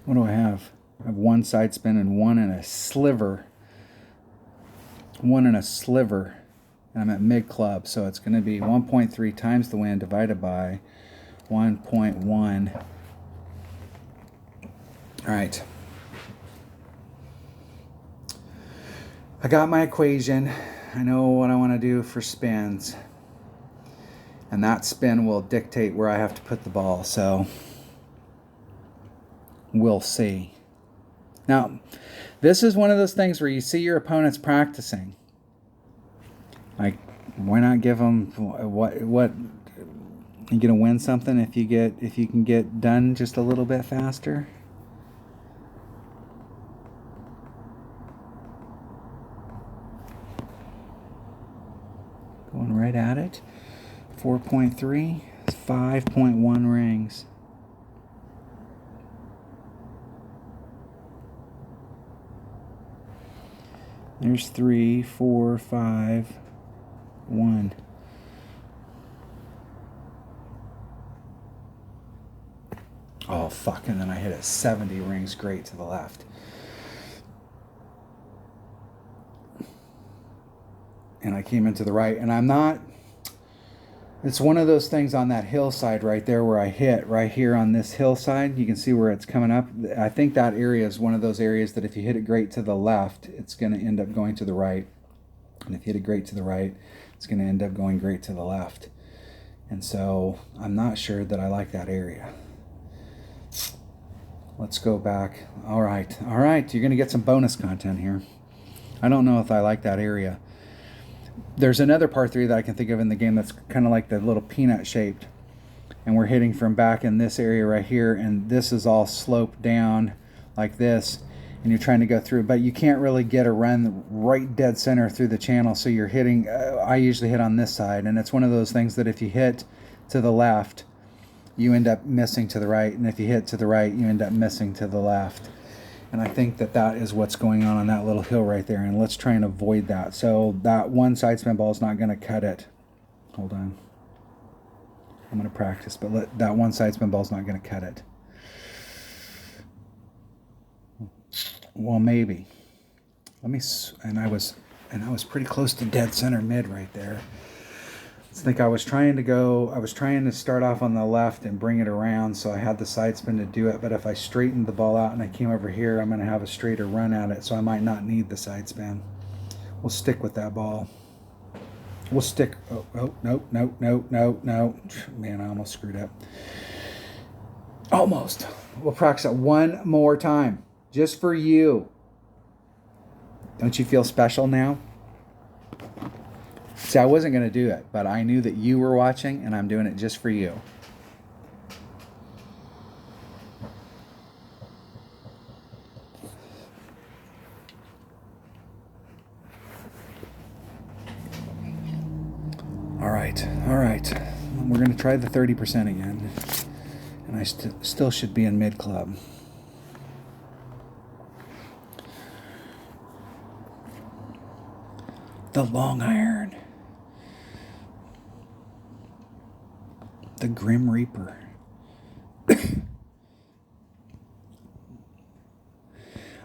What do I have? I have one side spin and one in a sliver. One in a sliver. And I'm at mid club, so it's going to be 1.3 times the wind divided by 1.1. All right. I got my equation. I know what I want to do for spins. And that spin will dictate where I have to put the ball, so we'll see. Now, this is one of those things where you see your opponents practicing. Like, why not give them what you're gonna win something if you can get done just a little bit faster? Going right at it. 4.3, 5.1 rings. There's 3, 4, 5, 1. Oh, fuck, and then I hit it 70 rings great to the left. And I came into the right, and I'm not... It's one of those things on that hillside right there where I hit, right here on this hillside. You can see where it's coming up. I think that area is one of those areas that if you hit it great to the left, it's going to end up going to the right. And if you hit it great to the right, it's going to end up going great to the left. And so I'm not sure that I like that area. Let's go back. All right. You're going to get some bonus content here. I don't know if I like that area. There's another par 3 that I can think of in the game that's kind of like the little peanut shaped. And we're hitting from back in this area right here. And this is all sloped down like this. And you're trying to go through. But you can't really get a run right dead center through the channel. So you're hitting, I usually hit on this side. And it's one of those things that if you hit to the left, you end up missing to the right. And if you hit to the right, you end up missing to the left. And I think that that is what's going on that little hill right there. And let's try and avoid that. So that one side spin ball is not going to cut it. Hold on. I'm going to practice, but that one side spin ball is not going to cut it. Well, maybe. And I was pretty close to dead center mid right there. I think I was trying to start off on the left and bring it around, so I had the side spin to do it. But if I straightened the ball out and I came over here, I'm going to have a straighter run at it, so I might not need the side spin. We'll stick with that ball. We'll stick. Oh, no. Man, I almost screwed up. Almost. We'll practice it one more time, just for you. Don't you feel special now? See, I wasn't going to do it, but I knew that you were watching, and I'm doing it just for you. All right. We're going to try the 30% again, and I still should be in mid club. The long iron. The Grim Reaper.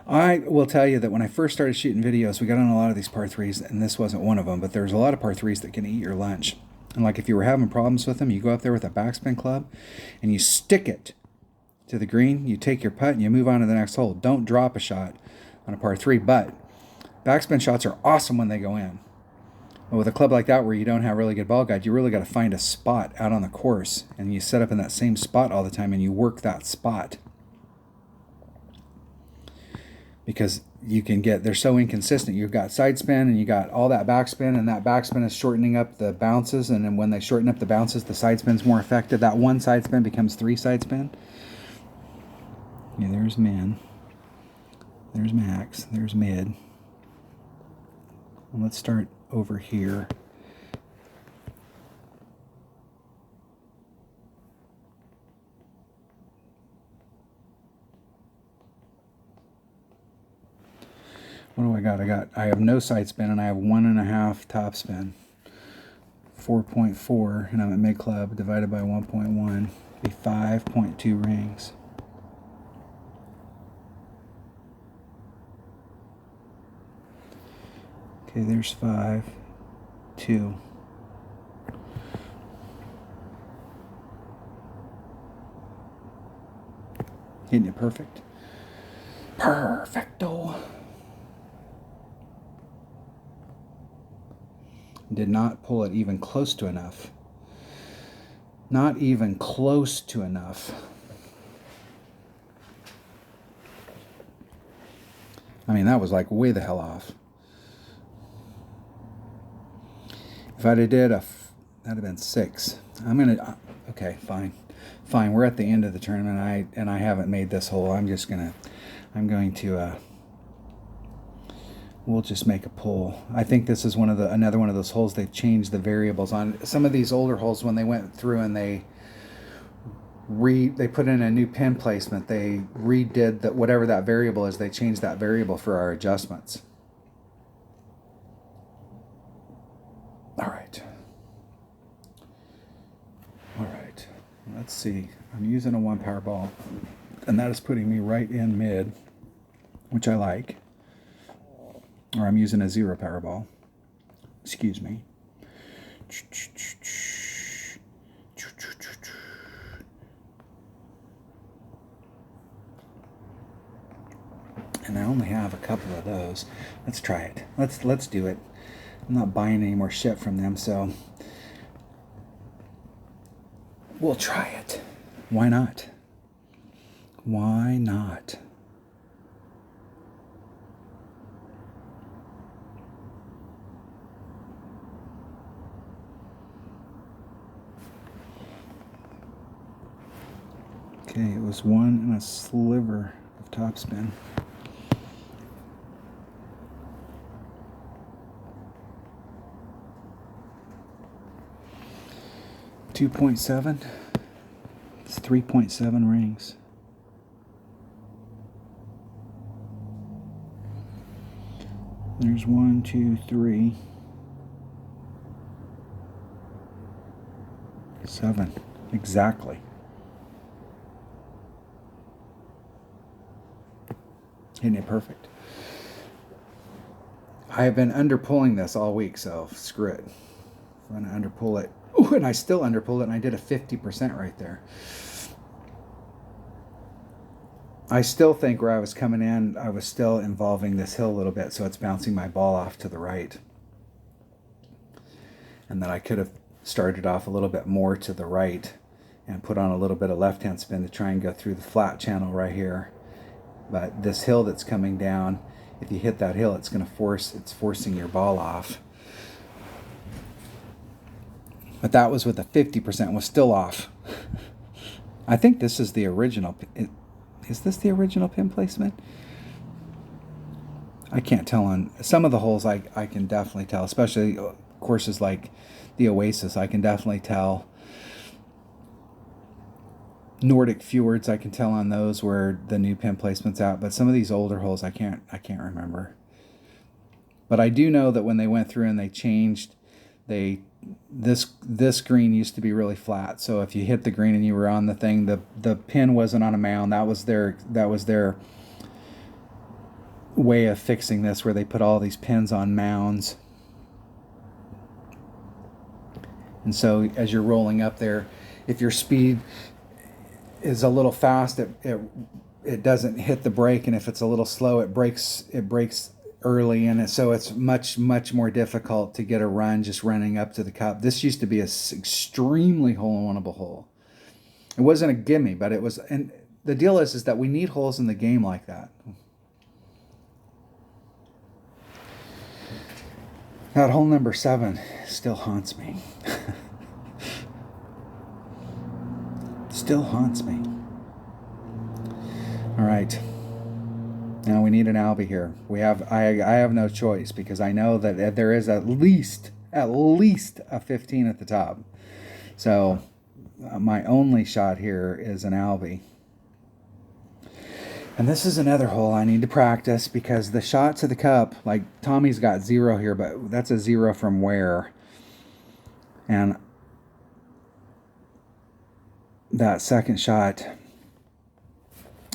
I will tell you that when I first started shooting videos, we got on a lot of these par 3s, and this wasn't one of them, but there's a lot of par 3s that can eat your lunch. And like if you were having problems with them, you go up there with a backspin club and you stick it to the green, you take your putt and you move on to the next hole. Don't drop a shot on a par 3, but backspin shots are awesome when they go in. But with a club like that where you don't have really good ball guide, you really got to find a spot out on the course, and you set up in that same spot all the time and you work that spot. Because you can get, they're so inconsistent. You've got side spin and you got all that backspin, and that backspin is shortening up the bounces, and then when they shorten up the bounces, the side spin's more effective. That one side spin becomes 3 side spin. Yeah, there's min. There's max. There's mid. And let's start over here. What do I got? I have no side spin and I have 1.5 top spin. 4.4, and I'm at mid club, divided by 1.1, be 5.2 rings. Okay, there's 5, 2. Hitting it perfect. Perfecto. Did not pull it even close to enough. Not even close to enough. I mean, that was like way the hell off. If I'd have did that'd have been 6. Okay, fine. Fine, we're at the end of the tournament, I haven't made this hole. We'll just make a pull. I think this is another one of those holes they've changed the variables on. Some of these older holes, when they went through and they put in a new pin placement, they redid that, whatever that variable is, they changed that variable for our adjustments. All right. Let's see. I'm using a 1 power ball, and that is putting me right in mid, which I like. Or I'm using a 0 power ball. Excuse me. And I only have a couple of those. Let's try it. Let's do it. I'm not buying any more shit from them, so we'll try it. Why not? Why not? Okay, it was 1 and a sliver of topspin. $2.7. It's 3.7 rings. There's 1, 2, 3, 7. Exactly. Hitting it perfect. I have been underpulling this all week, so screw it. I'm going to underpull it. Ooh, and I still underpulled it, and I did a 50% right there. I still think where I was coming in, I was still involving this hill a little bit, so it's bouncing my ball off to the right. And then I could have started off a little bit more to the right and put on a little bit of left-hand spin to try and go through the flat channel right here. But this hill that's coming down, if you hit that hill, it's forcing your ball off. But that was with a 50%, was still off. I think this is the original. Is this the original pin placement? I can't tell on some of the holes. I can definitely tell, especially courses like the Oasis. I can definitely tell. Nordic Fjords, I can tell on those where the new pin placement's out. But some of these older holes, I can't remember. But I do know that when they went through and they changed, this green used to be really flat. So if you hit the green and you were on the thing, the pin wasn't on a mound. That was their way of fixing this, where they put all these pins on mounds. And so as you're rolling up there, if your speed is a little fast, it doesn't hit the brake, and if it's a little slow, it breaks early, and so it's much more difficult to get a run just running up to the cup. This used to be a extremely hole-in-oneable hole. It wasn't a gimme, but it was. And the deal is that we need holes in the game like that. That hole number 7 still haunts me. Still haunts me. All right. Now we need an albie here. I have no choice, because I know that there is at least a 15 at the top. So my only shot here is an albie. And this is another hole I need to practice, because the shot to the cup, like Tommy's got 0 here, but that's a 0 from where? And that second shot,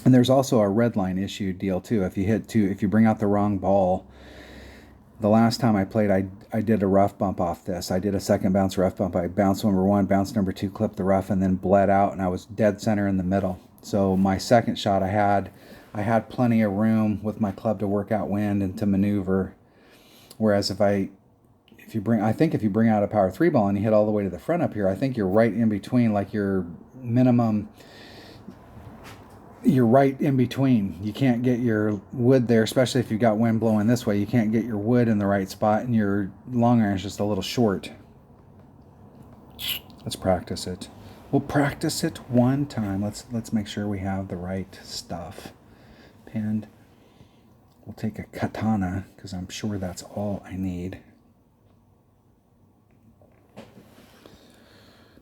and there's also a red line issue deal too. If you bring out the wrong ball, the last time I played, I did a rough bump off this. I did a second bounce rough bump. I bounced number 1, bounced number 2, clipped the rough, and then bled out, and I was dead center in the middle. So my second shot, I had plenty of room with my club to work out wind and to maneuver. Whereas if you bring out a power 3 ball and you hit all the way to the front up here, I think you're right in between, like your minimum. You're right in between. You can't get your wood there, especially if you've got wind blowing this way. You can't get your wood in the right spot, and your long iron is just a little short. Let's practice it. We'll practice it one time. Let's make sure we have the right stuff. Pinned. We'll take a katana, because I'm sure that's all I need.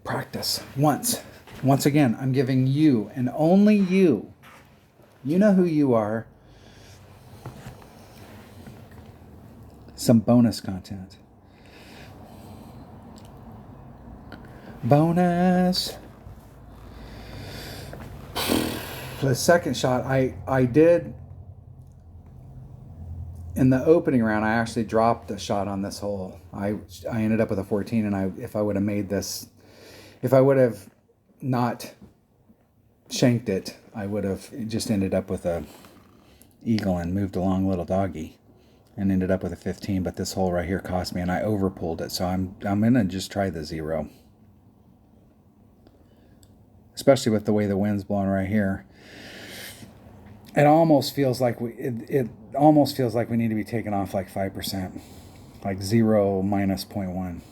Practice once. Once again, I'm giving you, and only you know who you are, some bonus content. Bonus. For the second shot, I did, in the opening round, I actually dropped a shot on this hole. I ended up with a 14, and if I would have not shanked it, I would have just ended up with a eagle and moved along little doggy, and ended up with a 15. But this hole right here cost me, and I overpulled it. So I'm gonna just try the 0, especially with the way the wind's blowing right here. It almost feels like we need to be taken off like 5%, like 0 minus 0.1.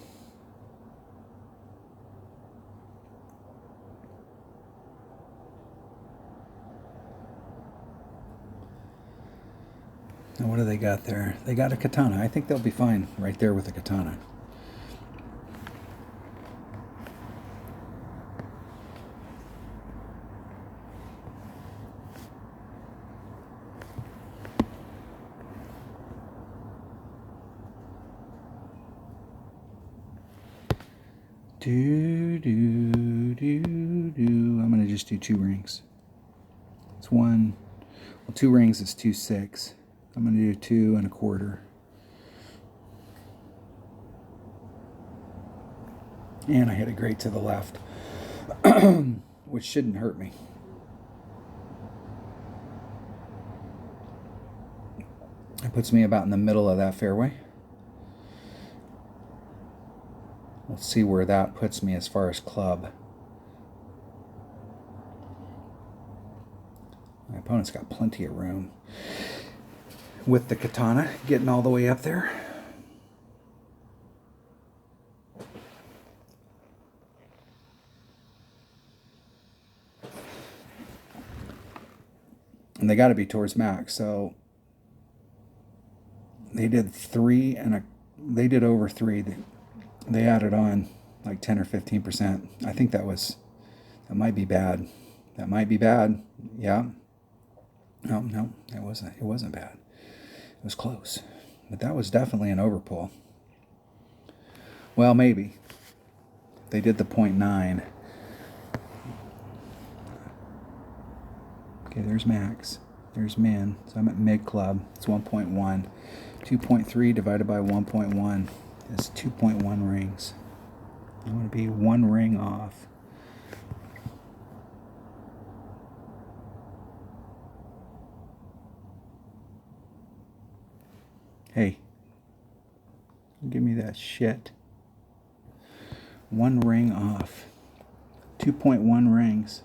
Now what do they got there? They got a katana. I think they'll be fine right there with the katana. I'm going to just do 2 rings. It's 1. Well, 2 rings is 2 6. I'm going to do 2 1/4. And I hit it great to the left, which shouldn't hurt me. It puts me about in the middle of that fairway. Let's see where that puts me as far as club. My opponent's got plenty of room. With the katana getting all the way up there. And they got to be towards max, so they did 3 they did over 3. They added on like 10 or 15%. I think that might be bad. That might be bad. Yeah. No, it wasn't bad. It was close. But that was definitely an overpull. Well, maybe. They did the 0.9. Okay, there's max. There's min. So I'm at mid club. It's 1.1. 2.3 divided by 1.1 is 2.1 rings. I want to be one ring off. Hey, give me that shit. One ring off. 2.1 rings.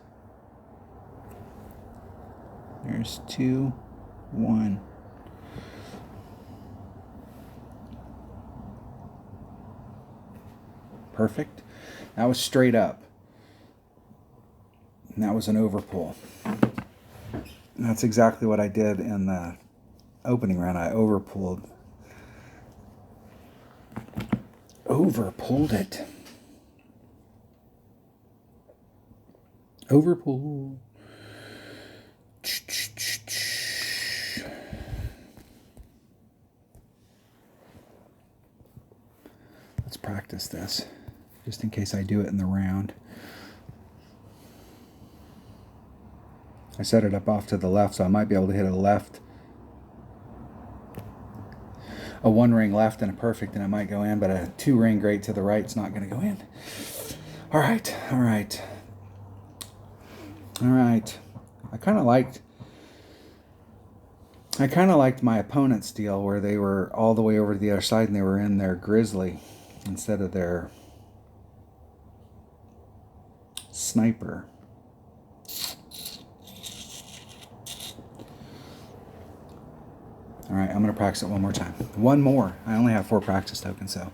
There's 2, 1. Perfect. That was straight up. And that was an overpull. And that's exactly what I did in the opening round. I overpulled. Overpulled it. Overpull. Let's practice this, just in case I do it in the round. I set it up off to the left, so I might be able to hit a left. A one ring left and a perfect, and it might go in, but a two ring great to the right is not going to go in. All right, all right. All right. I kind of liked my opponent's deal where they were all the way over to the other side and they were in their grizzly instead of their sniper. All right, I'm going to practice it one more time. One more. I only have 4 practice tokens, so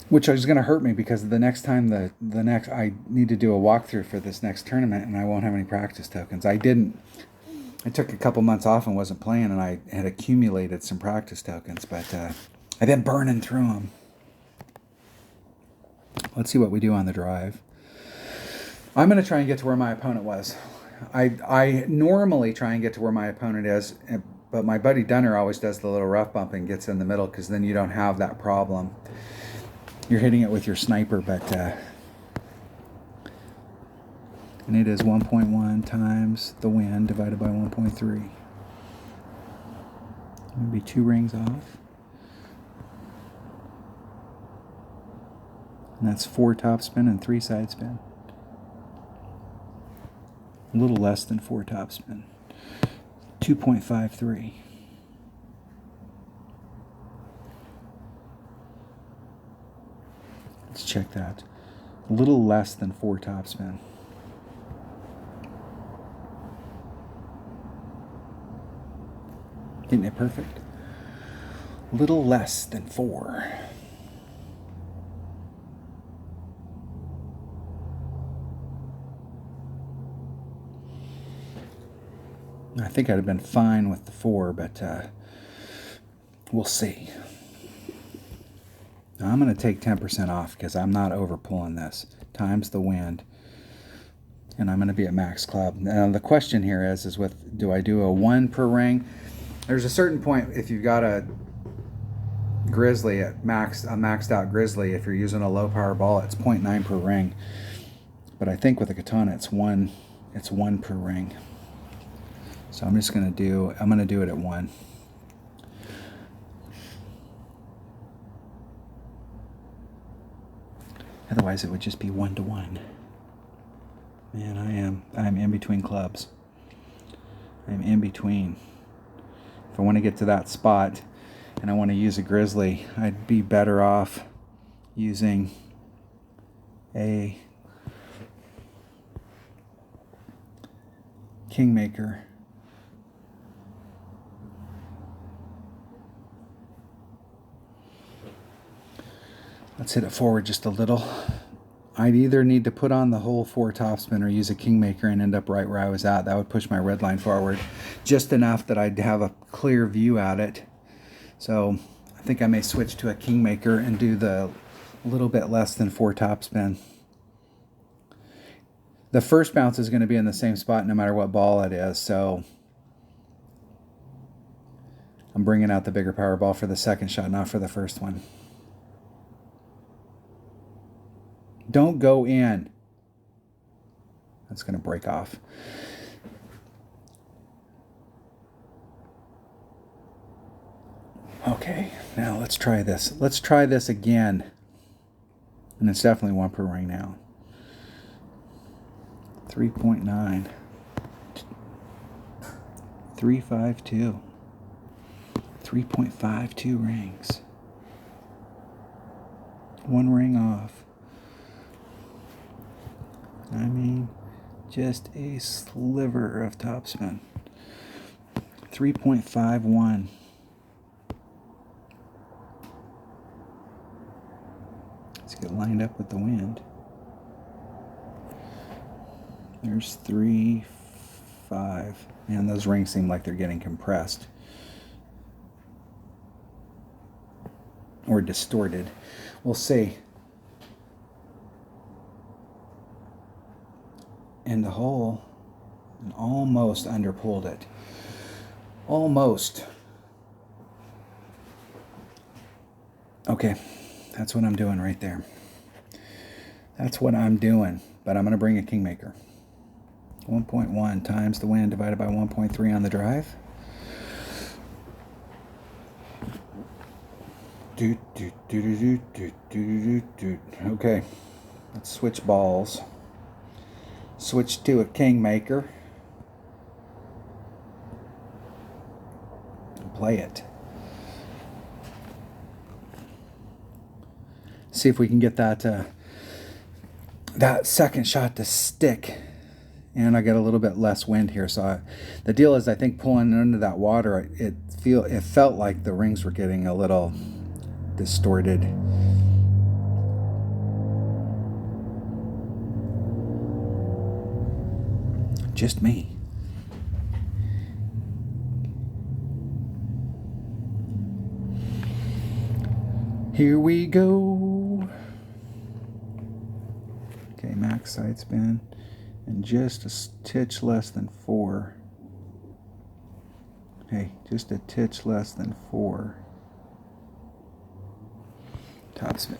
which is going to hurt me because the next time I need to do a walkthrough for this next tournament and I won't have any practice tokens. I took a couple months off and wasn't playing, and I had accumulated some practice tokens, but I've been burning through them. Let's see what we do on the drive. I'm going to try and get to where my opponent was. I normally try and get to where my opponent is, but my buddy Dunner always does the little rough bump and gets in the middle because then you don't have that problem. You're hitting it with your sniper, but and it is 1.1 times the wind divided by 1.3. Maybe 2 rings off. And that's 4 top spin and 3 side spin. A little less than 4 top spin. 2.53. Let's check that. A little less than 4 top spin. Isn't it perfect? A little less than 4. I think I'd have been fine with the 4, but we'll see. Now I'm going to take 10% off because I'm not over pulling this. Times the wind. And I'm going to be at max club. Now the question here is with, do I do a 1 per ring? There's a certain point if you've got a grizzly at a maxed out grizzly, if you're using a low power ball, it's 0.9 per ring. But I think with a katana it's 1 per ring. So I'm going to do it at 1. Otherwise it would just be 1 to 1. Man, I'm in between clubs. I'm in between. If I want to get to that spot and I want to use a grizzly, I'd be better off using a kingmaker. Let's hit it forward just a little. I'd either need to put on the whole 4 topspin or use a kingmaker and end up right where I was at. That would push my red line forward just enough that I'd have a clear view at it. So I think I may switch to a kingmaker and do the little bit less than 4 topspin. The first bounce is going to be in the same spot no matter what ball it is, so I'm bringing out the bigger power ball for the second shot, not for the first one. Don't go in. That's going to break off. Okay, now let's try this. Let's try this again. And it's definitely 1 per ring now. 3.9. 352. 3.52 rings. 1 ring off. I mean, just a sliver of topspin. 3.51. Let's get lined up with the wind. There's 3, 5. Man, those rings seem like they're getting compressed. Or distorted. We'll see. In the hole, and almost underpulled it. Almost. Okay, that's what I'm doing right there. That's what I'm doing. But I'm going to bring a kingmaker. 1.1 times the wind divided by 1.3 on the drive. Okay, let's switch balls. Switch to a kingmaker. And play it. See if we can get that second shot to stick. And I get a little bit less wind here. So the deal is, I think pulling into that water, it felt like the rings were getting a little distorted. Just me. Here we go. Okay, max side spin. And just a titch less than 4. Hey, just a titch less than 4. Topspin.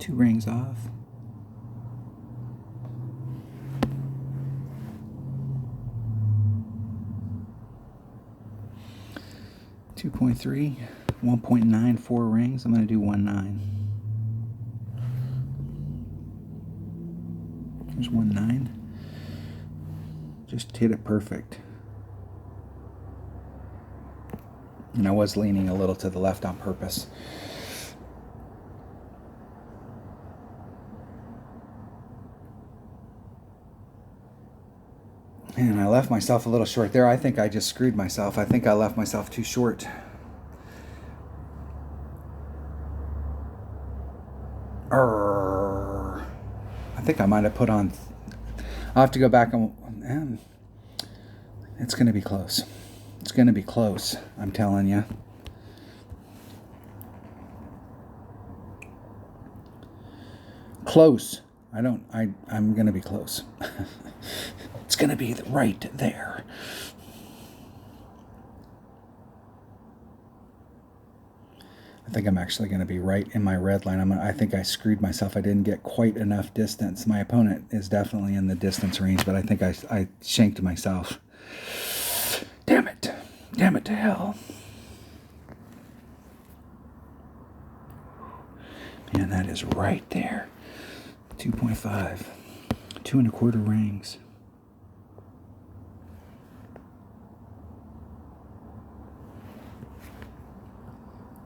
2 rings off. $2.3, 1.94 rings. I'm going to do 1.9. There's 1.9. Just hit it perfect. And I was leaning a little to the left on purpose. And I left myself a little short there. I think I just screwed myself. I think I left myself too short. I think I might have put on... I'll have to go back and... It's going to be close. It's going to be close, I'm telling you. Close. I'm going to be close. It's going to be right there. I think I'm actually going to be right in my red line. I think I screwed myself. I didn't get quite enough distance. My opponent is definitely in the distance range, but I think I shanked myself. Damn it. Damn it to hell. Man, that is right there. 2.5. 2 1/4 rings.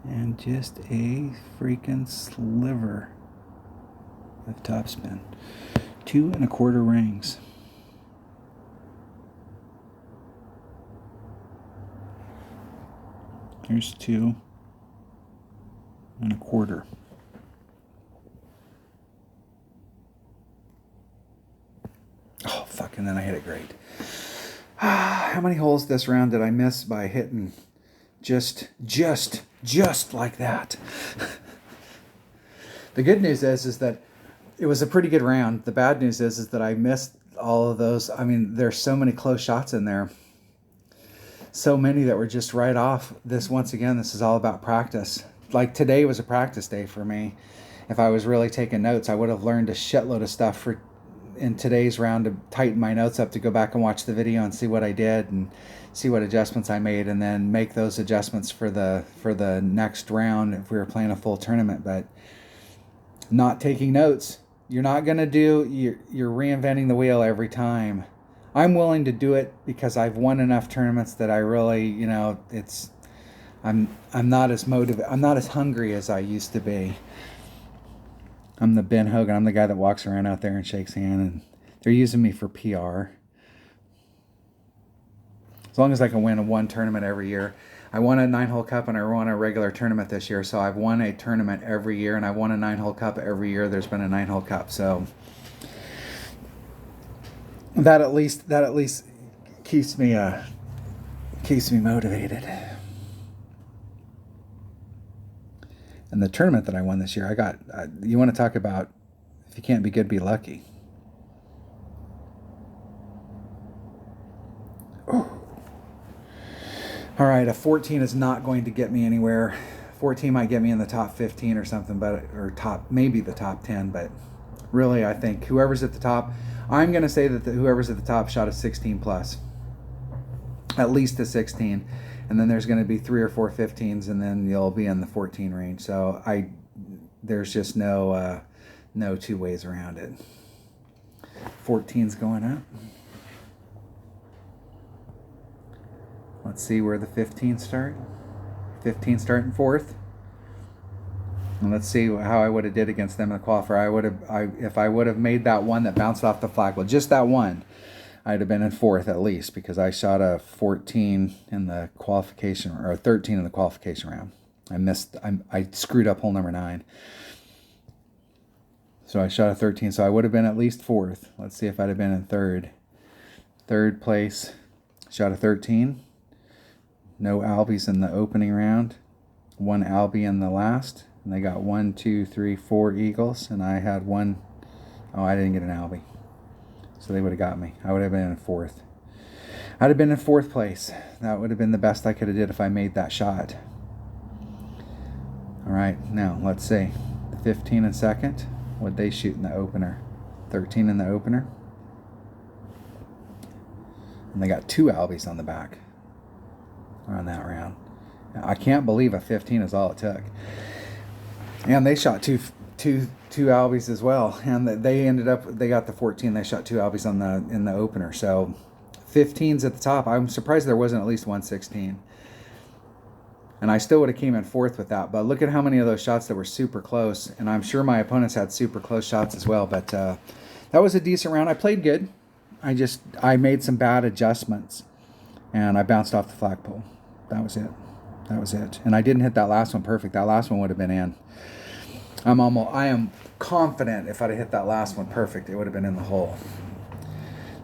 And just a freaking sliver of topspin. 2 1/4 rings. Here's 2 1/4. Oh, fuck, and then I hit it great. How many holes this round did I miss by hitting just like that? The good news is that it was a pretty good round. The bad news is that I missed all of those. I mean, there's so many close shots in there. So many that were just right off. Once again, this is all about practice. Like today was a practice day for me. If I was really taking notes, I would have learned a shitload of stuff in today's round to tighten my notes up, to go back and watch the video and see what I did and see what adjustments I made, and then make those adjustments for the next round if we were playing a full tournament. But not taking notes. You're not going to do, you're reinventing the wheel every time. I'm willing to do it because I've won enough tournaments that I really, I'm not as motivated, I'm not as hungry as I used to be. I'm the Ben Hogan. I'm the guy that walks around out there and shakes hand, and they're using me for PR. As long as I can win one tournament every year. I won a 9-hole cup and I won a regular tournament this year, so I've won a tournament every year, and I won a 9-hole cup every year. There's been a 9-hole cup, so that at least keeps me motivated. And the tournament that I won this year, I got. You want to talk about if you can't be good, be lucky. All right, a 14 is not going to get me anywhere. 14 might get me in the top 15 or something, maybe the top 10, but really I think whoever's at the top, I'm going to say that whoever's at the top shot a 16 plus. At least a 16. And then there's going to be 3 or 4 15s, and then you'll be in the 14 range. So there's just no two ways around it. 14's going up. Let's see where the 15 start. 15 starting 4th. And let's see how I would have did against them in the qualifier. If I would have made that one that bounced off the flagpole, just that one, I'd have been in 4th at least, because I shot a 14 in the qualification, or a 13 in the qualification round. I screwed up hole number 9. So I shot a 13, so I would have been at least 4th. Let's see if I'd have been in 3rd. 3rd place, shot a 13. No albies in the opening round. 1 albie in the last. And they got 1, 2, 3, 4 eagles. And I had 1. Oh, I didn't get an albie. So they would have got me. I would have been in 4th. I'd have been in 4th place. That would have been the best I could have did if I made that shot. All right, now let's see. The 15 in 2nd. What'd they shoot in the opener? 13 in the opener. And they got 2 albies on the back on that round. I can't believe a 15 is all it took. And they shot two albies as well, and they got the 14. They shot 2 albies in the opener. So 15's at the top. I'm surprised there wasn't at least 1 16. And I still would have came in 4th with that. But look at how many of those shots that were super close, and I'm sure my opponents had super close shots as well. But that was a decent round. I played good. I made some bad adjustments, and I bounced off the flagpole. That was it. And I didn't hit that last one perfect. That last one would have been in. I am confident if I'd have hit that last one perfect, it would have been in the hole.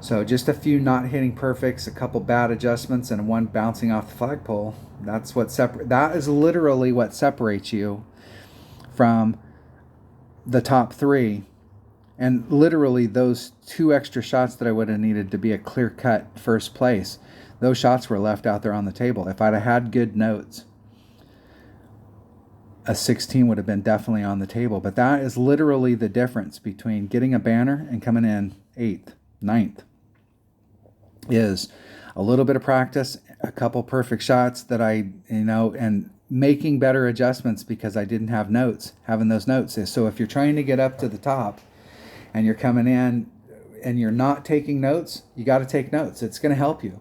So just a few not hitting perfects, a couple bad adjustments, and 1 bouncing off the flagpole. That is literally what separates you from the top 3. And literally those 2 extra shots that I would have needed to be a clear-cut first place, those shots were left out there on the table. If I'd have had good notes, a 16 would have been definitely on the table. But that is literally the difference between getting a banner and coming in 8th, 9th. Is a little bit of practice, a couple perfect shots that and making better adjustments because I didn't have notes. Having those notes is, so if you're trying to get up to the top and you're coming in and you're not taking notes, you got to take notes. It's going to help you.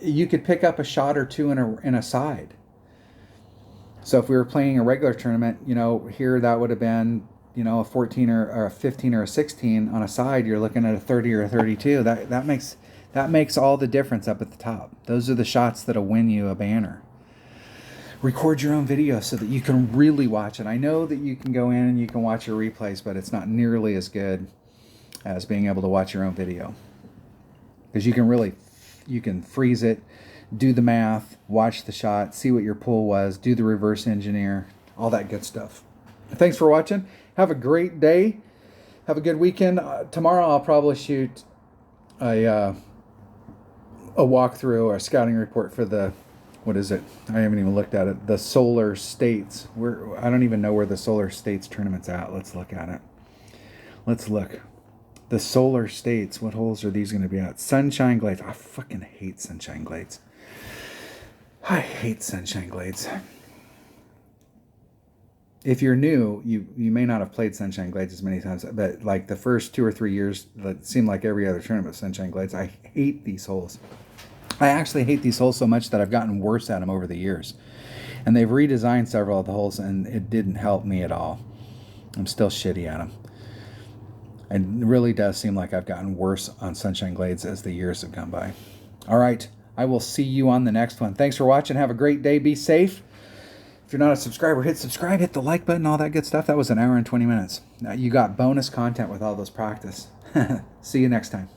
You could pick up a shot or 2 in a side. So if we were playing a regular tournament, here that would have been, a 14 or a 15 or a 16 on a side. You're looking at a 30 or a 32. That makes all the difference up at the top. Those are the shots that'll win you a banner. Record your own video so that you can really watch it. I know that you can go in and you can watch your replays, but it's not nearly as good as being able to watch your own video. Because you can freeze it, do the math, watch the shot, see what your pull was, do the reverse engineer, all that good stuff. Thanks for watching. Have a great day. Have a good weekend. Tomorrow I'll probably shoot a walkthrough or a scouting report for the, what is it? I haven't even looked at it. The Solar States. I don't even know where the Solar States tournament's at. Let's look at it. Let's look. The Solar States. What holes are these going to be at? Sunshine Glades. I fucking hate Sunshine Glades. I hate Sunshine Glades. if you're new, you may not have played Sunshine Glades as many times, but like the first 2 or 3 years, it seemed like every other tournament was Sunshine Glades. I hate these holes. I actually hate these holes so much that I've gotten worse at them over the years. And they've redesigned several of the holes, and it didn't help me at all. I'm still shitty at them. It really does seem like I've gotten worse on Sunshine Glades as the years have gone by. All right, I will see you on the next one. Thanks for watching. Have a great day. Be safe. If you're not a subscriber, hit subscribe, hit the like button, all that good stuff. That was an hour and 20 minutes. Now you got bonus content with all those practice. See you next time.